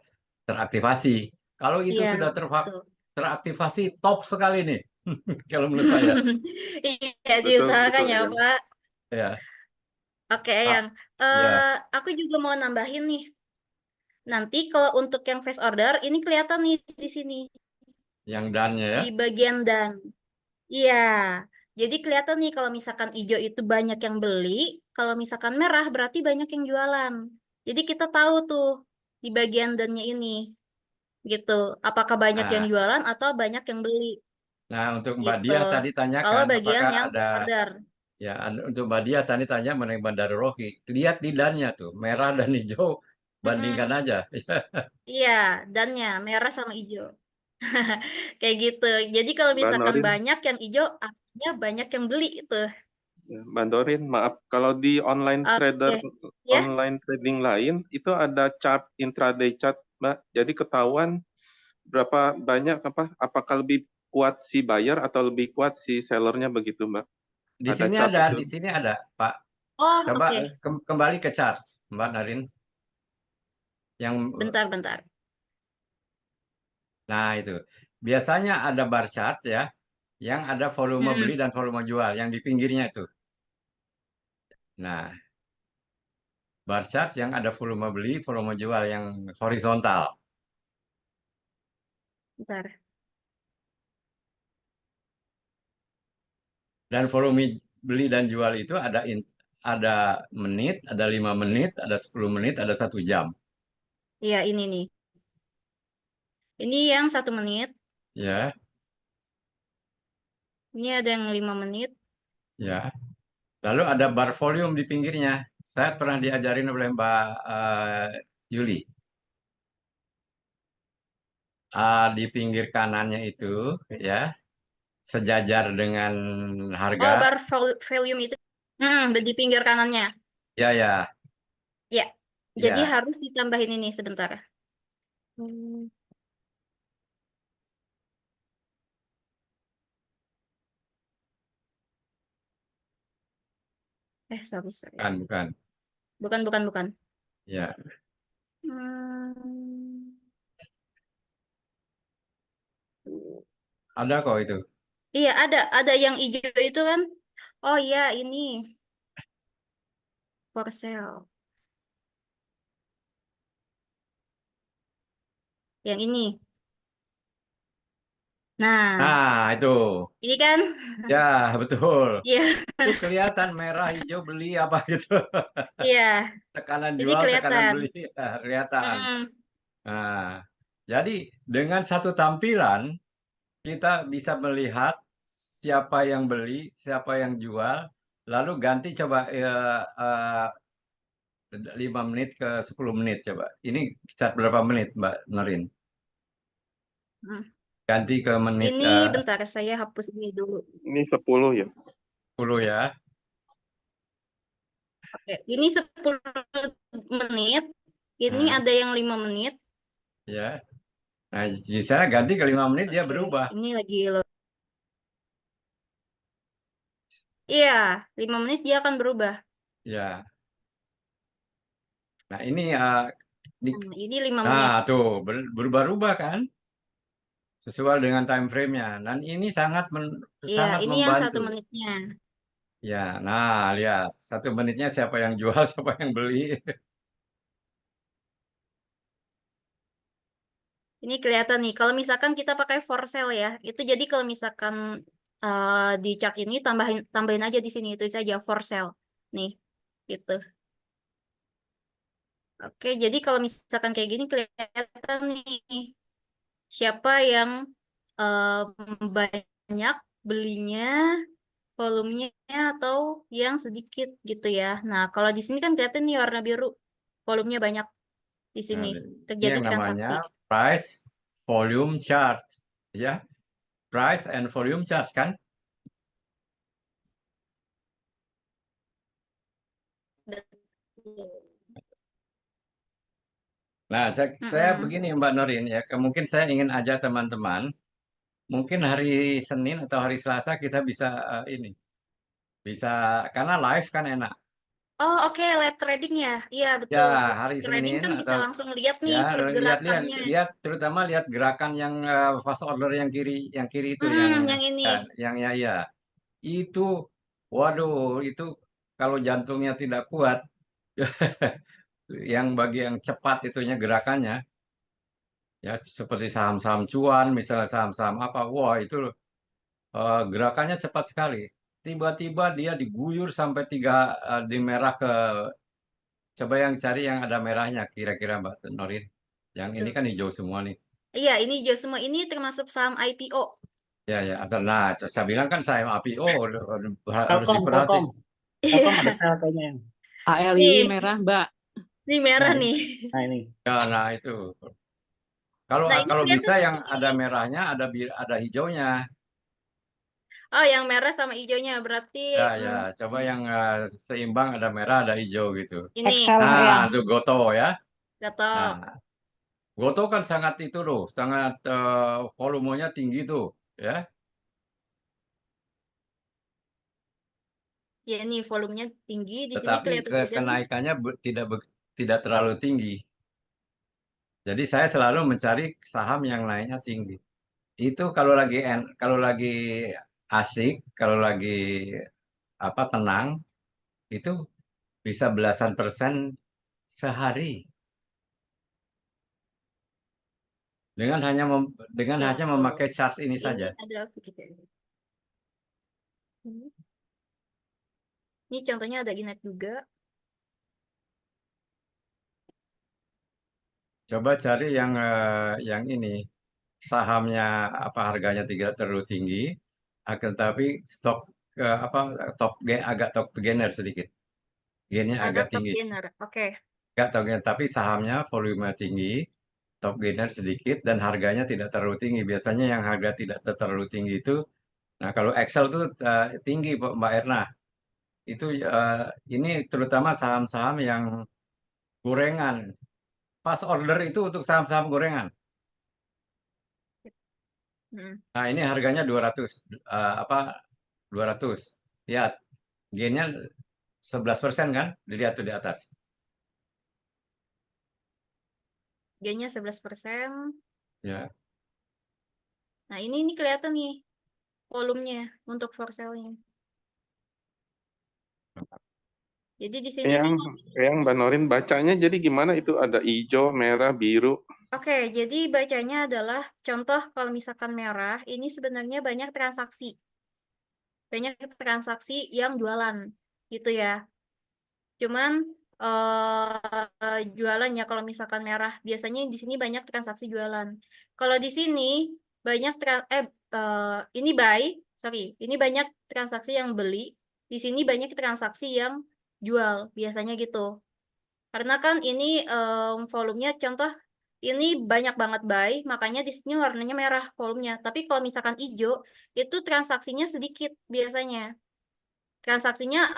teraktivasi. Kalau itu iya, sudah betul. teraktivasi, top sekali nih. Kalau menurut saya. Iya, Betul, diusahakan betul ya, Eyang. Pak. Ya, Oke, Pak. yang Ya, aku juga mau nambahin nih. Nanti kalau untuk yang face order, ini kelihatan nih di sini, yang dan-nya ya. di bagian dan. Iya, jadi kelihatan nih kalau misalkan hijau itu banyak yang beli, kalau misalkan merah berarti banyak yang jualan. Jadi kita tahu tuh di bagian dannya ini, gitu. Apakah banyak yang Nah, jualan atau banyak yang beli, Nah, untuk Mbak gitu. Diah tadi Kalau tanyakan bagian apakah yang ada face order. ya untuk Mbak Diah tadi tanya mengenai Bandar Rohi. Lihat di dannya tuh, merah dan hijau bandingkan Mm-mm. aja. Iya, dannya merah sama hijau. Kayak gitu. Jadi kalau Mbak misalkan Norin, banyak yang hijau, artinya banyak yang beli itu. ya, Mbak Norin, maaf kalau di Oke. Ya, online trading lain itu ada chart intraday chart, Mbak. Jadi ketahuan berapa banyak apakah lebih kuat si buyer atau lebih kuat si sellernya begitu, Mbak? Di Ada sini chart ada, itu? di sini ada, Pak. Oh, Coba oke. kembali ke chart, Mbak Narin. Yang Bentar. nah itu biasanya ada bar chart ya, yang ada volume Mm-mm. beli dan volume jual yang di pinggirnya itu. Nah, bar chart yang ada volume beli, volume jual yang horizontal. Bentar. Dan volume beli dan jual itu ada menit, ada 5 menit, ada 10 menit, ada 1 jam. Iya, ini nih. Ini yang 1 menit. Ya, Ini ada yang 5 menit. ya. Lalu ada bar volume di pinggirnya. Saya pernah diajarin oleh Mbak Yuli. Di pinggir kanannya itu ya, sejajar dengan Oh, harga. bar volume itu. Di pinggir kanannya. Ya, ya, Ya. Jadi ya. harus ditambahin ini sebentar. Hmm. Sorry. Bukan. Bukan. Ya. Hmm. Ada kok itu. Iya, ada yang hijau itu kan. Oh iya, ini for sale. Yang ini. Nah, Nah, itu. ini kan. Ya, betul. Iya, Itu kelihatan merah, hijau, beli apa gitu. iya. Tekanan Ini jual, tekanan kelihatan. beli, ya, kelihatan. Mm-mm. Nah, jadi dengan satu tampilan kita bisa melihat siapa yang beli, siapa yang jual, lalu ganti coba 5 menit ke 10 menit coba. Ini cat berapa menit, Mbak Norin? Mm. Ganti ke menit Ini bentar, saya hapus ini dulu. Ini 10 ya. 10 ya. Oke, ini 10 menit. Ini ada yang 5 menit. Ya. Nah, di sana ganti ke 5 menit dia Oke, berubah. ini lagi Iya, 5 menit dia akan berubah. Ya. Nah, ini Ini 5 menit. nah tuh berubah-ubah kan? Sesuai dengan time frame-nya. Dan ini sangat Iya, sangat ini yang 1 membantu. menitnya. Ya, nah lihat 1 menitnya siapa yang jual, siapa yang beli. Ini kelihatan nih, kalau misalkan kita pakai for sale ya, itu jadi kalau misalkan di chart ini tambahin aja di sini, itu saja for sale. Nih, gitu. Oke, jadi kalau misalkan kayak gini kelihatan nih, siapa yang banyak belinya, volumenya atau yang sedikit gitu ya. Nah, kalau di sini kan kelihatan nih warna biru, volumenya banyak di sini, Nah, ini terjadi yang transaksi. namanya price volume chart. Ya, price and volume chart kan? Nah, saya begini Mbak Norin ya, mungkin saya ingin ajak teman-teman, mungkin hari Senin atau hari Selasa kita bisa ini, bisa karena live kan enak. Oh, oke, live trading ya. Iya, Ya, betul. hari Trading Senin kan bisa atau langsung lihat nih ya lihat-lihat, pergerakannya. terutama lihat gerakan yang fast order yang kiri itu Yang ini. yang ya itu, waduh itu kalau jantungnya tidak kuat, yang bagi yang cepat itunya gerakannya, ya seperti saham-saham cuan, misalnya saham-saham apa, wah itu gerakannya cepat sekali. Tiba-tiba dia diguyur sampai 3 di merah ke, coba yang cari yang ada merahnya kira-kira Mbak Norin. Yang ini kan hijau semua nih. Iya, ini hijau semua. Ini termasuk saham IPO. Ya, ya, asal. Nah, saya bilang kan saya IPO harus Telkom, diperhati. Telkom ada Iya. sel kayaknya yang. ALI Nih, merah, Mbak. ini merah Nah, nih. nah ini. Ya, nah itu. Kalau Nah, ini kalau bisa kelihatan yang ada nih. merahnya, ada hijaunya. Oh, yang merah sama hijaunya berarti Ya, ya, coba yang seimbang ada merah, ada hijau gitu. ini Excel ya. Nah, itu goto ya. gatal. Nah, Goto kan sangat itu loh, sangat volumenya tinggi tuh, ya. Ya ini volumenya tinggi, di sini Tetapi kelihatan juga nih. kenaikannya tidak terlalu tinggi. Jadi saya selalu mencari saham yang naiknya tinggi. Itu kalau lagi asik, kalau lagi apa tenang, itu bisa belasan persen sehari dengan Ya, hanya memakai charts ini ini saja. ada begitu. Ini contohnya ada Inet juga. Coba cari yang ini sahamnya apa harganya tidak terlalu tinggi, akan tapi stok apa agak top beginner sedikit, gainnya Ada agak top tinggi, gainer. Oke. agak top gainer, tapi sahamnya volume tinggi, top gainer sedikit dan harganya tidak terlalu tinggi. Biasanya yang harga tidak terlalu tinggi itu, nah kalau Excel itu tinggi Mbak Erna, itu ini terutama saham-saham yang gorengan. Pas order itu untuk saham-saham gorengan. Hmm. Nah, ini harganya 200 apa 200. Lihat, gainnya 11% kan? Dilihat tuh di atas. Gainnya 11%. Ya. Nah, ini kelihatan nih volumenya untuk for sale-nya. Jadi di sini Yang nih, Mbak Norin bacanya jadi gimana itu ada hijau, merah, biru. oke, jadi bacanya adalah contoh kalau misalkan merah, ini sebenarnya banyak transaksi. Banyak transaksi yang jualan gitu ya. Cuman jualannya kalau misalkan merah, biasanya di sini banyak transaksi jualan. Kalau di sini banyak ini buy, sorry, ini banyak transaksi yang beli, di sini banyak transaksi yang jual, biasanya gitu. Karena kan ini volumenya contoh ini banyak banget buy, makanya di sini warnanya merah volumenya. Tapi kalau misalkan hijau, itu transaksinya sedikit biasanya. Transaksinya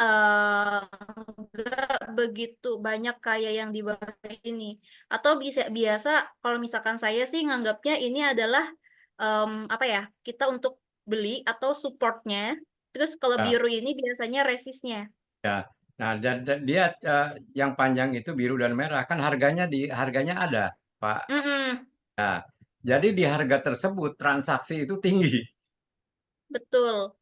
nggak begitu banyak kayak yang di bawah ini. Atau biasa kalau misalkan saya sih nganggapnya ini adalah apa ya? Kita untuk beli atau supportnya. Terus kalau Ya, biru ini biasanya resistnya. ya. Nah, dia yang panjang itu biru dan merah kan harganya ada, Pak. Mm-mm, Nah, jadi di harga tersebut transaksi itu tinggi. betul.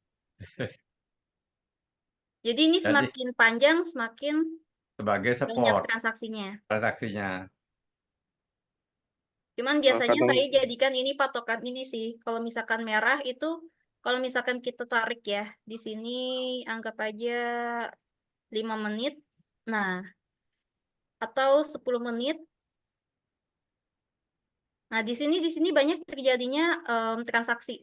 Jadi ini Jadi semakin panjang, semakin sebagai banyak support transaksinya. transaksinya. Cuman biasanya Kadang saya jadikan ini patokan ini sih. Kalau misalkan merah itu, kalau misalkan kita tarik ya, di sini anggap aja 5 menit. Nah, atau 10 menit. Nah, di sini banyak terjadinya transaksi.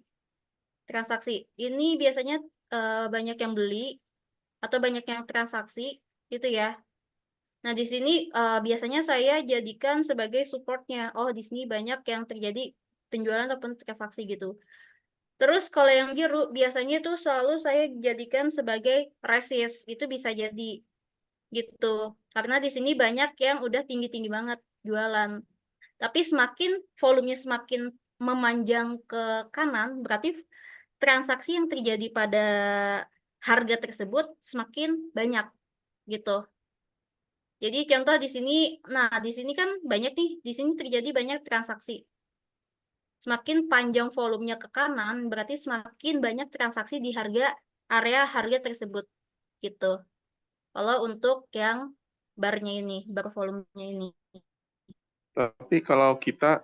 Transaksi. Ini biasanya banyak yang beli atau banyak yang transaksi gitu ya. Nah, di sini biasanya saya jadikan sebagai supportnya. Oh, di sini banyak yang terjadi penjualan ataupun transaksi gitu. Terus kalau yang biru biasanya itu selalu saya jadikan sebagai resist. Itu bisa jadi gitu. Karena di sini banyak yang udah tinggi-tinggi banget jualan. Tapi semakin volumenya semakin memanjang ke kanan, berarti transaksi yang terjadi pada harga tersebut semakin banyak gitu. Jadi contoh di sini, nah di sini kan banyak nih, di sini terjadi banyak transaksi. Semakin panjang volumenya ke kanan, berarti semakin banyak transaksi di area harga tersebut gitu. Kalau untuk yang barnya ini, bar volumenya ini. Tapi kalau kita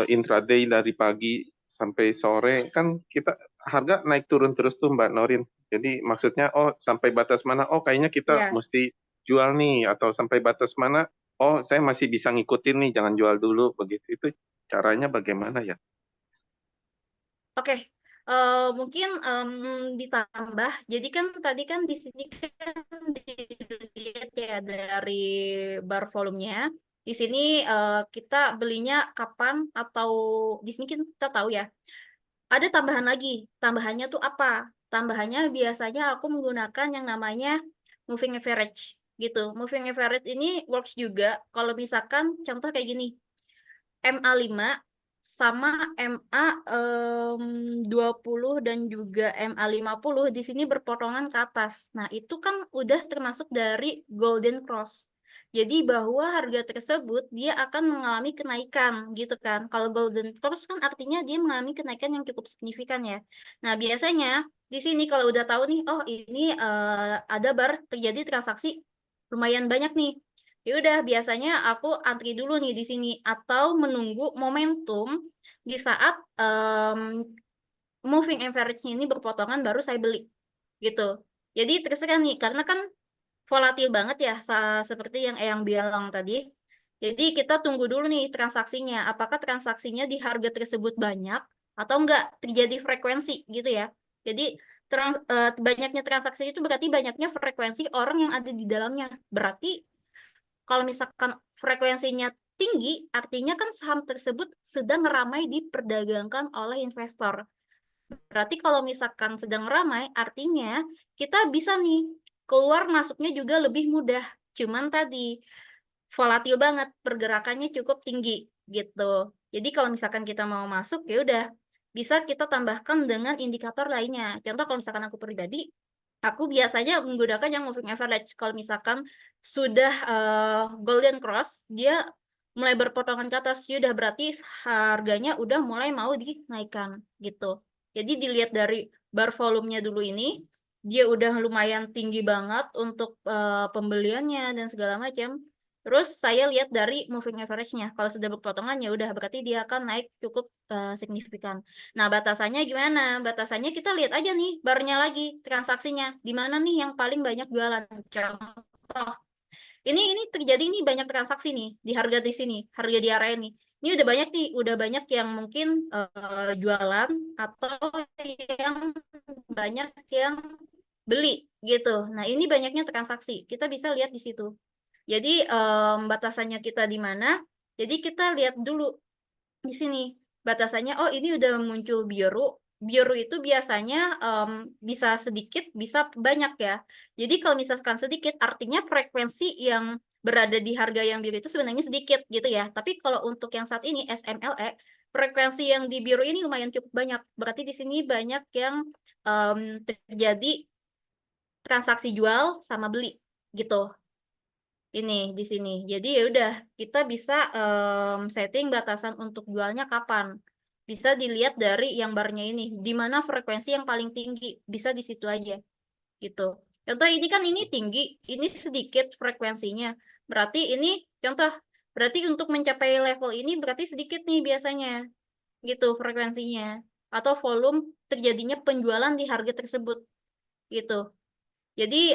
intraday dari pagi sampai sore kan kita harga naik turun terus tuh Mbak Norin. Jadi maksudnya oh sampai batas mana oh kayaknya kita Ya, mesti jual nih atau sampai batas mana oh saya masih bisa ngikutin nih jangan jual dulu begitu. Itu caranya bagaimana ya? oke. Mungkin ditambah. Jadi kan tadi kan di sini kan dilihat ya dari bar volumenya. Di sini kita belinya kapan atau di sini kita tahu ya. Ada tambahan lagi. Tambahannya tuh apa? Tambahannya biasanya aku menggunakan yang namanya moving average gitu. Moving average ini works juga kalau misalkan contoh kayak gini. MA5 sama MA20 dan juga MA50 di sini berpotongan ke atas. Nah, itu kan udah termasuk dari Golden Cross. Jadi bahwa harga tersebut dia akan mengalami kenaikan gitu kan. Kalau Golden Cross kan artinya dia mengalami kenaikan yang cukup signifikan ya. Nah, biasanya di sini kalau udah tahu nih, oh ini ada terjadi transaksi lumayan banyak nih. Ya udah, biasanya aku antri dulu nih di sini atau menunggu momentum di saat moving average-nya ini berpotongan baru saya beli gitu. Jadi terserah nih, karena kan volatil banget ya, seperti yang Eyang bilang tadi. Jadi kita tunggu dulu nih transaksinya, apakah transaksinya di harga tersebut banyak atau enggak terjadi frekuensi gitu ya. Jadi banyaknya transaksi itu berarti banyaknya frekuensi orang yang ada di dalamnya. Berarti kalau misalkan frekuensinya tinggi, artinya kan saham tersebut sedang ramai diperdagangkan oleh investor. Berarti kalau misalkan sedang ramai, artinya kita bisa nih keluar masuknya juga lebih mudah. Cuman tadi volatil banget, pergerakannya cukup tinggi gitu. Jadi kalau misalkan kita mau masuk, ya udah bisa kita tambahkan dengan indikator lainnya. Contoh kalau misalkan aku pribadi, aku biasanya menggunakan yang moving average. Kalau misalkan sudah golden cross, dia mulai berpotongan ke atas, ya udah berarti harganya udah mulai mau dinaikkan gitu. Jadi dilihat dari bar volumenya dulu ini, dia udah lumayan tinggi banget untuk pembeliannya dan segala macam. Terus saya lihat dari moving average-nya. Kalau sudah berpotongan ya udah berarti dia akan naik cukup signifikan. Nah, batasannya gimana? Batasannya kita lihat aja nih barnya lagi, transaksinya. Di mana nih yang paling banyak jualan? Contoh, ini terjadi nih banyak transaksi nih di harga di sini, harga di area ini. Ini udah banyak yang mungkin jualan atau yang banyak yang beli gitu. Nah, ini banyaknya transaksi. Kita bisa lihat di situ. Jadi batasannya kita di mana? Jadi kita lihat dulu di sini batasannya. Oh, ini udah muncul biru. Biru itu biasanya bisa sedikit, bisa banyak ya. Jadi kalau misalkan sedikit, artinya frekuensi yang berada di harga yang biru itu sebenarnya sedikit gitu ya. Tapi kalau untuk yang saat ini SMLE, frekuensi yang di biru ini lumayan cukup banyak. Berarti di sini banyak yang terjadi transaksi jual sama beli gitu. Ini di sini. Jadi ya udah kita bisa setting batasan untuk jualnya kapan. Bisa dilihat dari yang barnya ini, di mana frekuensi yang paling tinggi, bisa di situ aja gitu. Contoh ini kan ini tinggi, ini sedikit frekuensinya. Berarti ini contoh, berarti untuk mencapai level ini berarti sedikit nih biasanya gitu frekuensinya atau volume terjadinya penjualan di harga tersebut gitu. Jadi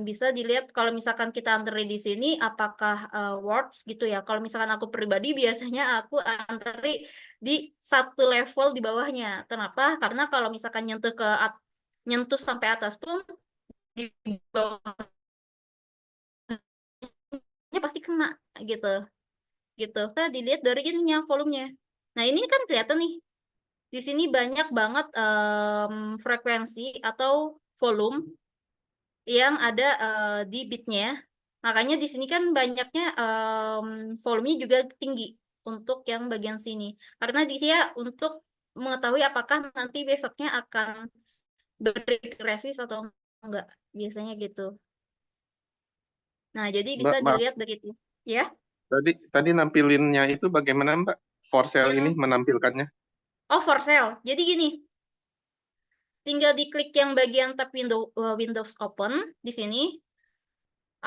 bisa dilihat kalau misalkan kita antri di sini apakah works gitu ya. Kalau misalkan aku pribadi biasanya aku antri di satu level di bawahnya. Kenapa? Karena kalau misalkan nyentuh sampai atas pun di bawahnya pasti kena gitu. Gitu. Kita dilihat dari ininya volumenya. Nah, ini kan kelihatan nih. Di sini banyak banget frekuensi atau volume yang ada di bitnya. Makanya di sini kan banyaknya volumenya juga tinggi untuk yang bagian sini. Karena di sini untuk mengetahui apakah nanti besoknya akan resist atau enggak. Biasanya gitu. Nah, jadi bisa Mbak, dilihat dari itu. Ya. tadi nampilinnya itu bagaimana Mbak? For sale ini menampilkannya? Oh, for sale. Jadi gini, tinggal diklik yang bagian tab Windows Open di sini.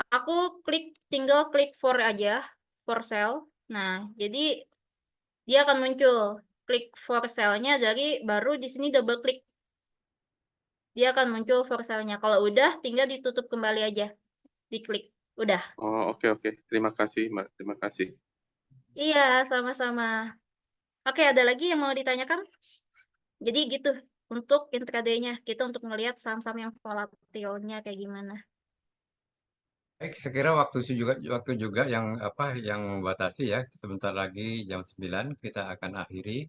Aku tinggal klik for aja, for sale. Nah, jadi dia akan muncul. Klik for sale-nya dari baru di sini double klik. Dia akan muncul for sale-nya. Kalau udah, tinggal ditutup kembali aja. Diklik. Udah. Oh, oke. Terima kasih, Mbak. Terima kasih. Iya, sama-sama. Oke, ada lagi yang mau ditanyakan? Jadi gitu, untuk intraday-nya. Kita untuk melihat saham-saham yang volatilnya kayak gimana. Baik, sekira waktu juga yang membatasi ya. Sebentar lagi jam 9 kita akan akhiri.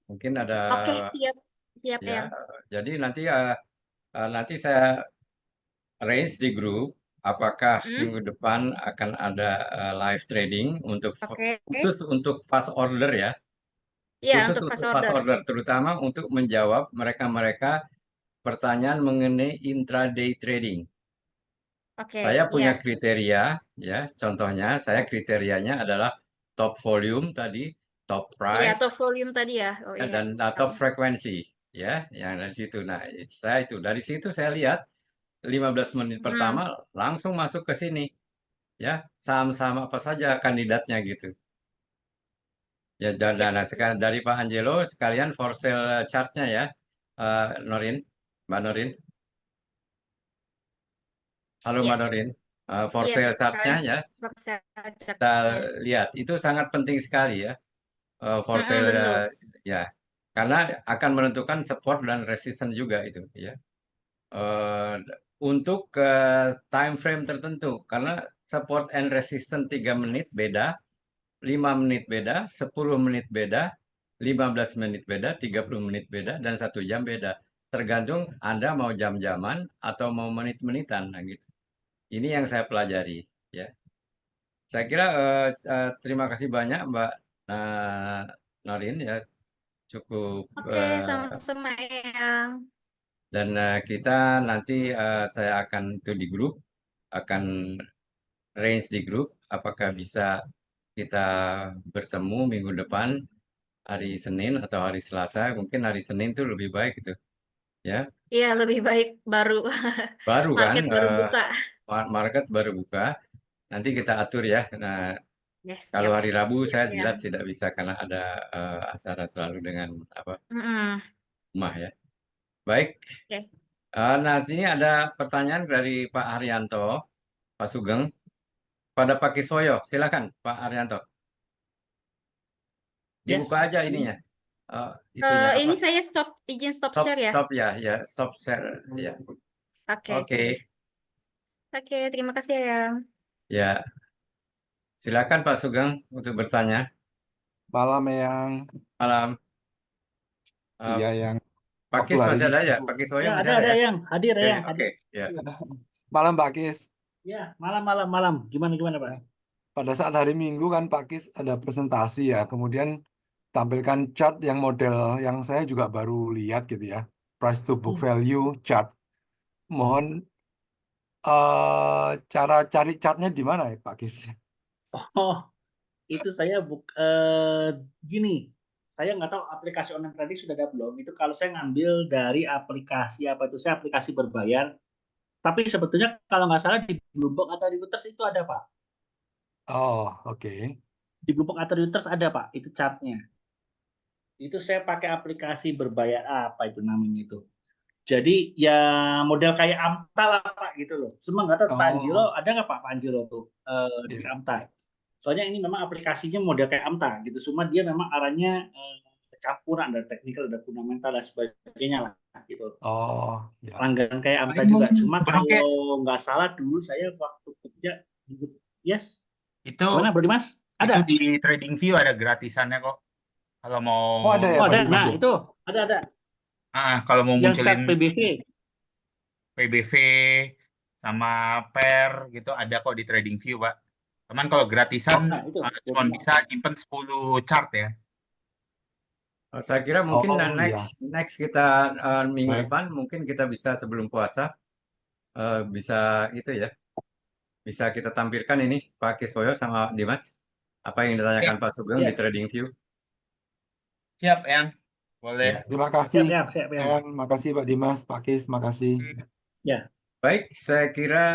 Mungkin ada Oke, siap. Siap, ya. Eyang. Jadi nanti saya range di grup apakah Hmm, minggu depan akan ada live trading Oke. khusus untuk fast order ya, Iya, khusus untuk fast untuk fast order. order, terutama untuk menjawab mereka-mereka pertanyaan mengenai intraday trading. Oke, Saya punya iya. kriteria, ya, contohnya saya kriterianya adalah top volume tadi, top Iya, price, atau volume tadi ya. Oh ya, iya. dan top frekuensi, ya, yang dari situ. Nah, dari situ saya lihat 15 menit Hmm, pertama langsung masuk ke sini, ya, saham-saham apa saja kandidatnya gitu. Ya, ya. nah, sekarang dari Pak Angelo sekalian for sale chart-nya ya, Norin, Mbak Norin. Halo Iya, Mbak Norin, for iya sale chart-nya sekalian ya, proses kita ajaknya. lihat itu sangat penting sekali ya, for sale Betul. ya, karena akan menentukan support dan resistance juga itu ya. Eh, untuk time frame tertentu, karena support and resistance 3 menit beda, 5 menit beda, 10 menit beda, 15 menit beda, 30 menit beda, dan 1 jam beda. Tergantung Anda mau jam-jaman atau mau menit-menitan, nah gitu. Ini yang saya pelajari, ya. Saya kira terima kasih banyak Mbak eh, Norin ya, cukup Oke, sama-sama yang. dan kita nanti saya akan itu di grup, akan range di grup, apakah bisa kita bertemu minggu depan hari Senin atau hari Selasa, mungkin hari Senin itu lebih baik gitu, ya. Iya, lebih baik baru Baru kan, market baru buka. market baru buka, nanti kita atur ya. Nah, Ya, kalau siap. hari Rabu Siap saya ya. jelas tidak bisa karena ada acara selalu dengan apa Mm-mm. rumah ya. Baik. Oke. Nah, sini ada pertanyaan dari Pak Haryanto, Pak Sugeng, pada Pak Kiswoyo. Silakan, Pak Haryanto. Dibuka Yes. aja ininya. Itunya apa? Ini saya izin stop Stop, share ya. stop ya, ya, stop share ya. Oke. Oke, Oke, terima kasih ya. ya. Silakan Pak Sugeng untuk bertanya. Malam yang Malam. Eh, iya yang Pak waktu Kis hari masih ada ya? Minggu. Pak Kiswoyo Ya, masih ada ada ya? yang hadir Oke, yang oke, hadir. ya. Iya. Malam Pak Kis. Ya, malam. Gimana Pak? Pada saat hari Minggu kan Pak Kis ada presentasi ya, kemudian tampilkan chart yang model yang saya juga baru lihat gitu ya, price to book value chart. Mohon cara cari chartnya di mana ya Pak Kis? Oh, itu saya gini. Saya nggak tahu aplikasi online trading sudah ada belum. Itu kalau saya ngambil dari aplikasi apa itu saya aplikasi berbayar. Tapi sebetulnya kalau nggak salah di Bloomberg atau di Reuters itu ada Pak. Oh, oke. Di Bloomberg atau Reuters ada Pak. Itu chartnya. Itu saya pakai aplikasi berbayar apa itu namanya itu. Jadi ya model kayak Amta lah Pak gitu loh. Cuma nggak tahu Pak Anjilo Oh, ada nggak Pak Anjilo tuh di iya. Amta. Soalnya ini memang aplikasinya model kayak Amta gitu. Cuma dia memang arahnya campuran, ada teknikal, ada fundamental dan sebagainya lah gitu. Oh, ya. Langganan kayak Amta Paling juga. mungkin Cuma Bro Kes, kalau nggak salah dulu saya waktu kerja yes. itu Gimana Bro Dimas? itu Ada. di TradingView ada gratisannya kok. Kalau mau Oh, ada ya Oh Pak ada. Dimas Nah ya? itu ada. kalau mau Yang chart munculin PBV. PBV sama pair gitu ada kok di TradingView, Pak. Cuman kalau gratisan Nah itu. cuma bisa nyimpen 10 chart ya. Saya kira mungkin Oh, iya. next kita minggu Baik. depan mungkin kita bisa sebelum puasa bisa itu ya, bisa kita tampilkan ini Pak Kiswoyo sama Dimas apa yang ditanyakan Pak Sugeng di Ya. TradingView. Siap, Yang. Boleh. Ya, terima kasih. Siap ya. Makasih Pak Dimas, Pak Kis, makasih. Ya. Baik, saya kira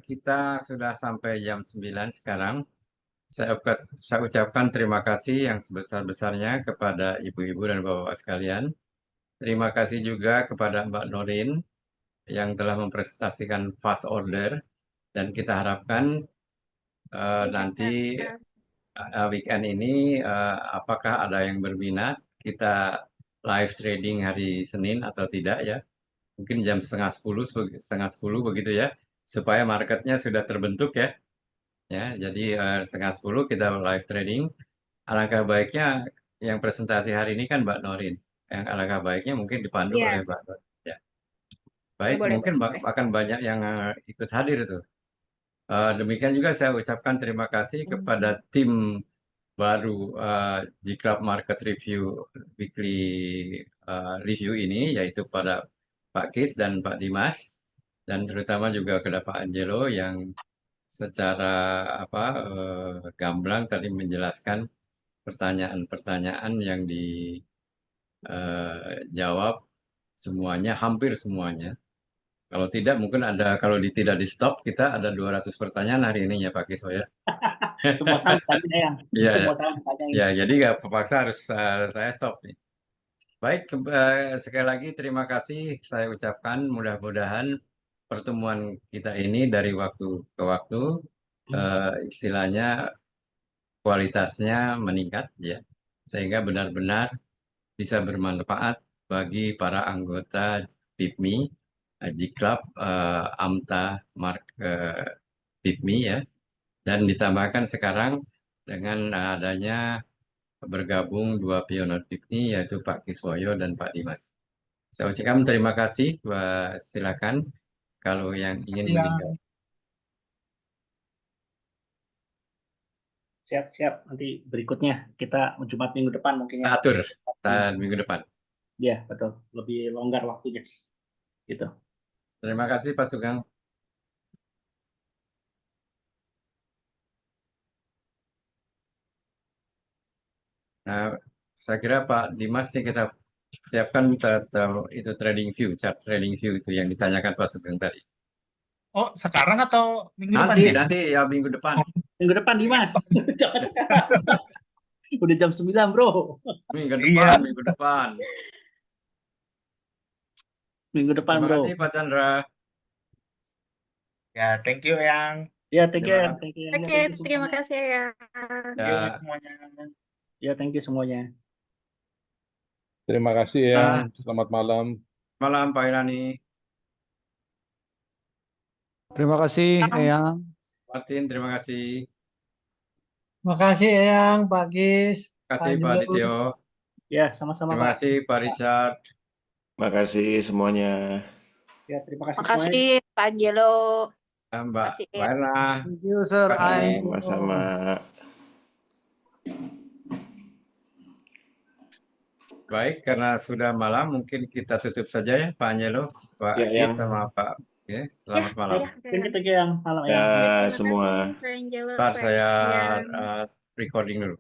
kita sudah sampai jam 9 sekarang. Saya ucapkan terima kasih yang sebesar-besarnya kepada ibu-ibu dan bapak-bapak sekalian. Terima kasih juga kepada Mbak Norin yang telah mempresentasikan fast order. Dan kita harapkan nanti weekend ini apakah ada yang berminat kita live trading hari Senin atau tidak ya. Mungkin jam setengah 10 begitu ya. Supaya marketnya sudah terbentuk ya. Ya, jadi setengah 10 kita live trading. Alangkah baiknya yang presentasi hari ini kan Mbak Norin. Yang alangkah baiknya mungkin dipandu Iya. oleh Mbak Norin. Ya. Baik, Boleh, mungkin boleh. akan banyak yang ikut hadir tuh. Demikian juga saya ucapkan terima kasih kepada tim baru G-Club Market Review Weekly Review ini, yaitu pada Pak Kis dan Pak Dimas, dan terutama juga kepada Pak Angelo yang secara gamblang tadi menjelaskan pertanyaan-pertanyaan yang dijawab semuanya, hampir semuanya. Kalau tidak, mungkin kalau tidak di stop, kita ada 200 pertanyaan hari ini ya Pak Kiso ya. Semua sama tadi Eyang. Iya, Semua sama ditanyain. ya, jadi nggak terpaksa harus saya stop nih. Baik, sekali lagi terima kasih saya ucapkan. Mudah-mudahan pertemuan kita ini dari waktu ke waktu, istilahnya kualitasnya meningkat ya, sehingga benar-benar bisa bermanfaat bagi para anggota PIPMI, G-Club, AMTA, PIPMI ya, dan ditambahkan sekarang dengan adanya bergabung dua pionir PIPMI yaitu Pak Kiswoyo dan Pak Dimas. Saya ucapkan terima kasih. Silakan kalau yang ingin meninggal. Siap. Nanti berikutnya kita Jumat minggu depan mungkin ya. Atur minggu depan. Ya, betul. Lebih longgar waktunya. Gitu. Terima kasih Pak Sugeng. Nah, saya kira Pak Dimas nih kita siapkan itu trading view, chart trading view itu yang ditanyakan Pak Sugeng tadi. Oh, sekarang atau minggu depan ya? Nanti ya minggu depan. Minggu depan Dimas. Jangan sekarang. Udah jam 9, Bro. Minggu depan. Minggu depan, Terima Bro. kasih Pak Chandra. Ya, thank you Yang. Ya, thank you. Oke, terima kasih ya. Thank you semuanya. Ya, thank you semuanya. Terima kasih ya. Selamat malam. Malam Pak Irani. Terima kasih Eyang. Martin, terima kasih. Terima kasih Eyang, Pak Gis. Terima kasih Pak Dityo. Ya, sama-sama Terima kasih Pak Richard. Terima kasih semuanya. Ya, terima kasih Makasih semuanya. Pak Angelo. Mbak Erna. Thank you, Sir. Sama-sama. Baik, karena sudah malam, mungkin kita tutup saja ya, Pak Angelo, Pak Ya, Agis, sama Pak. Ya, selamat malam. Thank you yang malam ya. Ya, semua. Ntar saya recording dulu.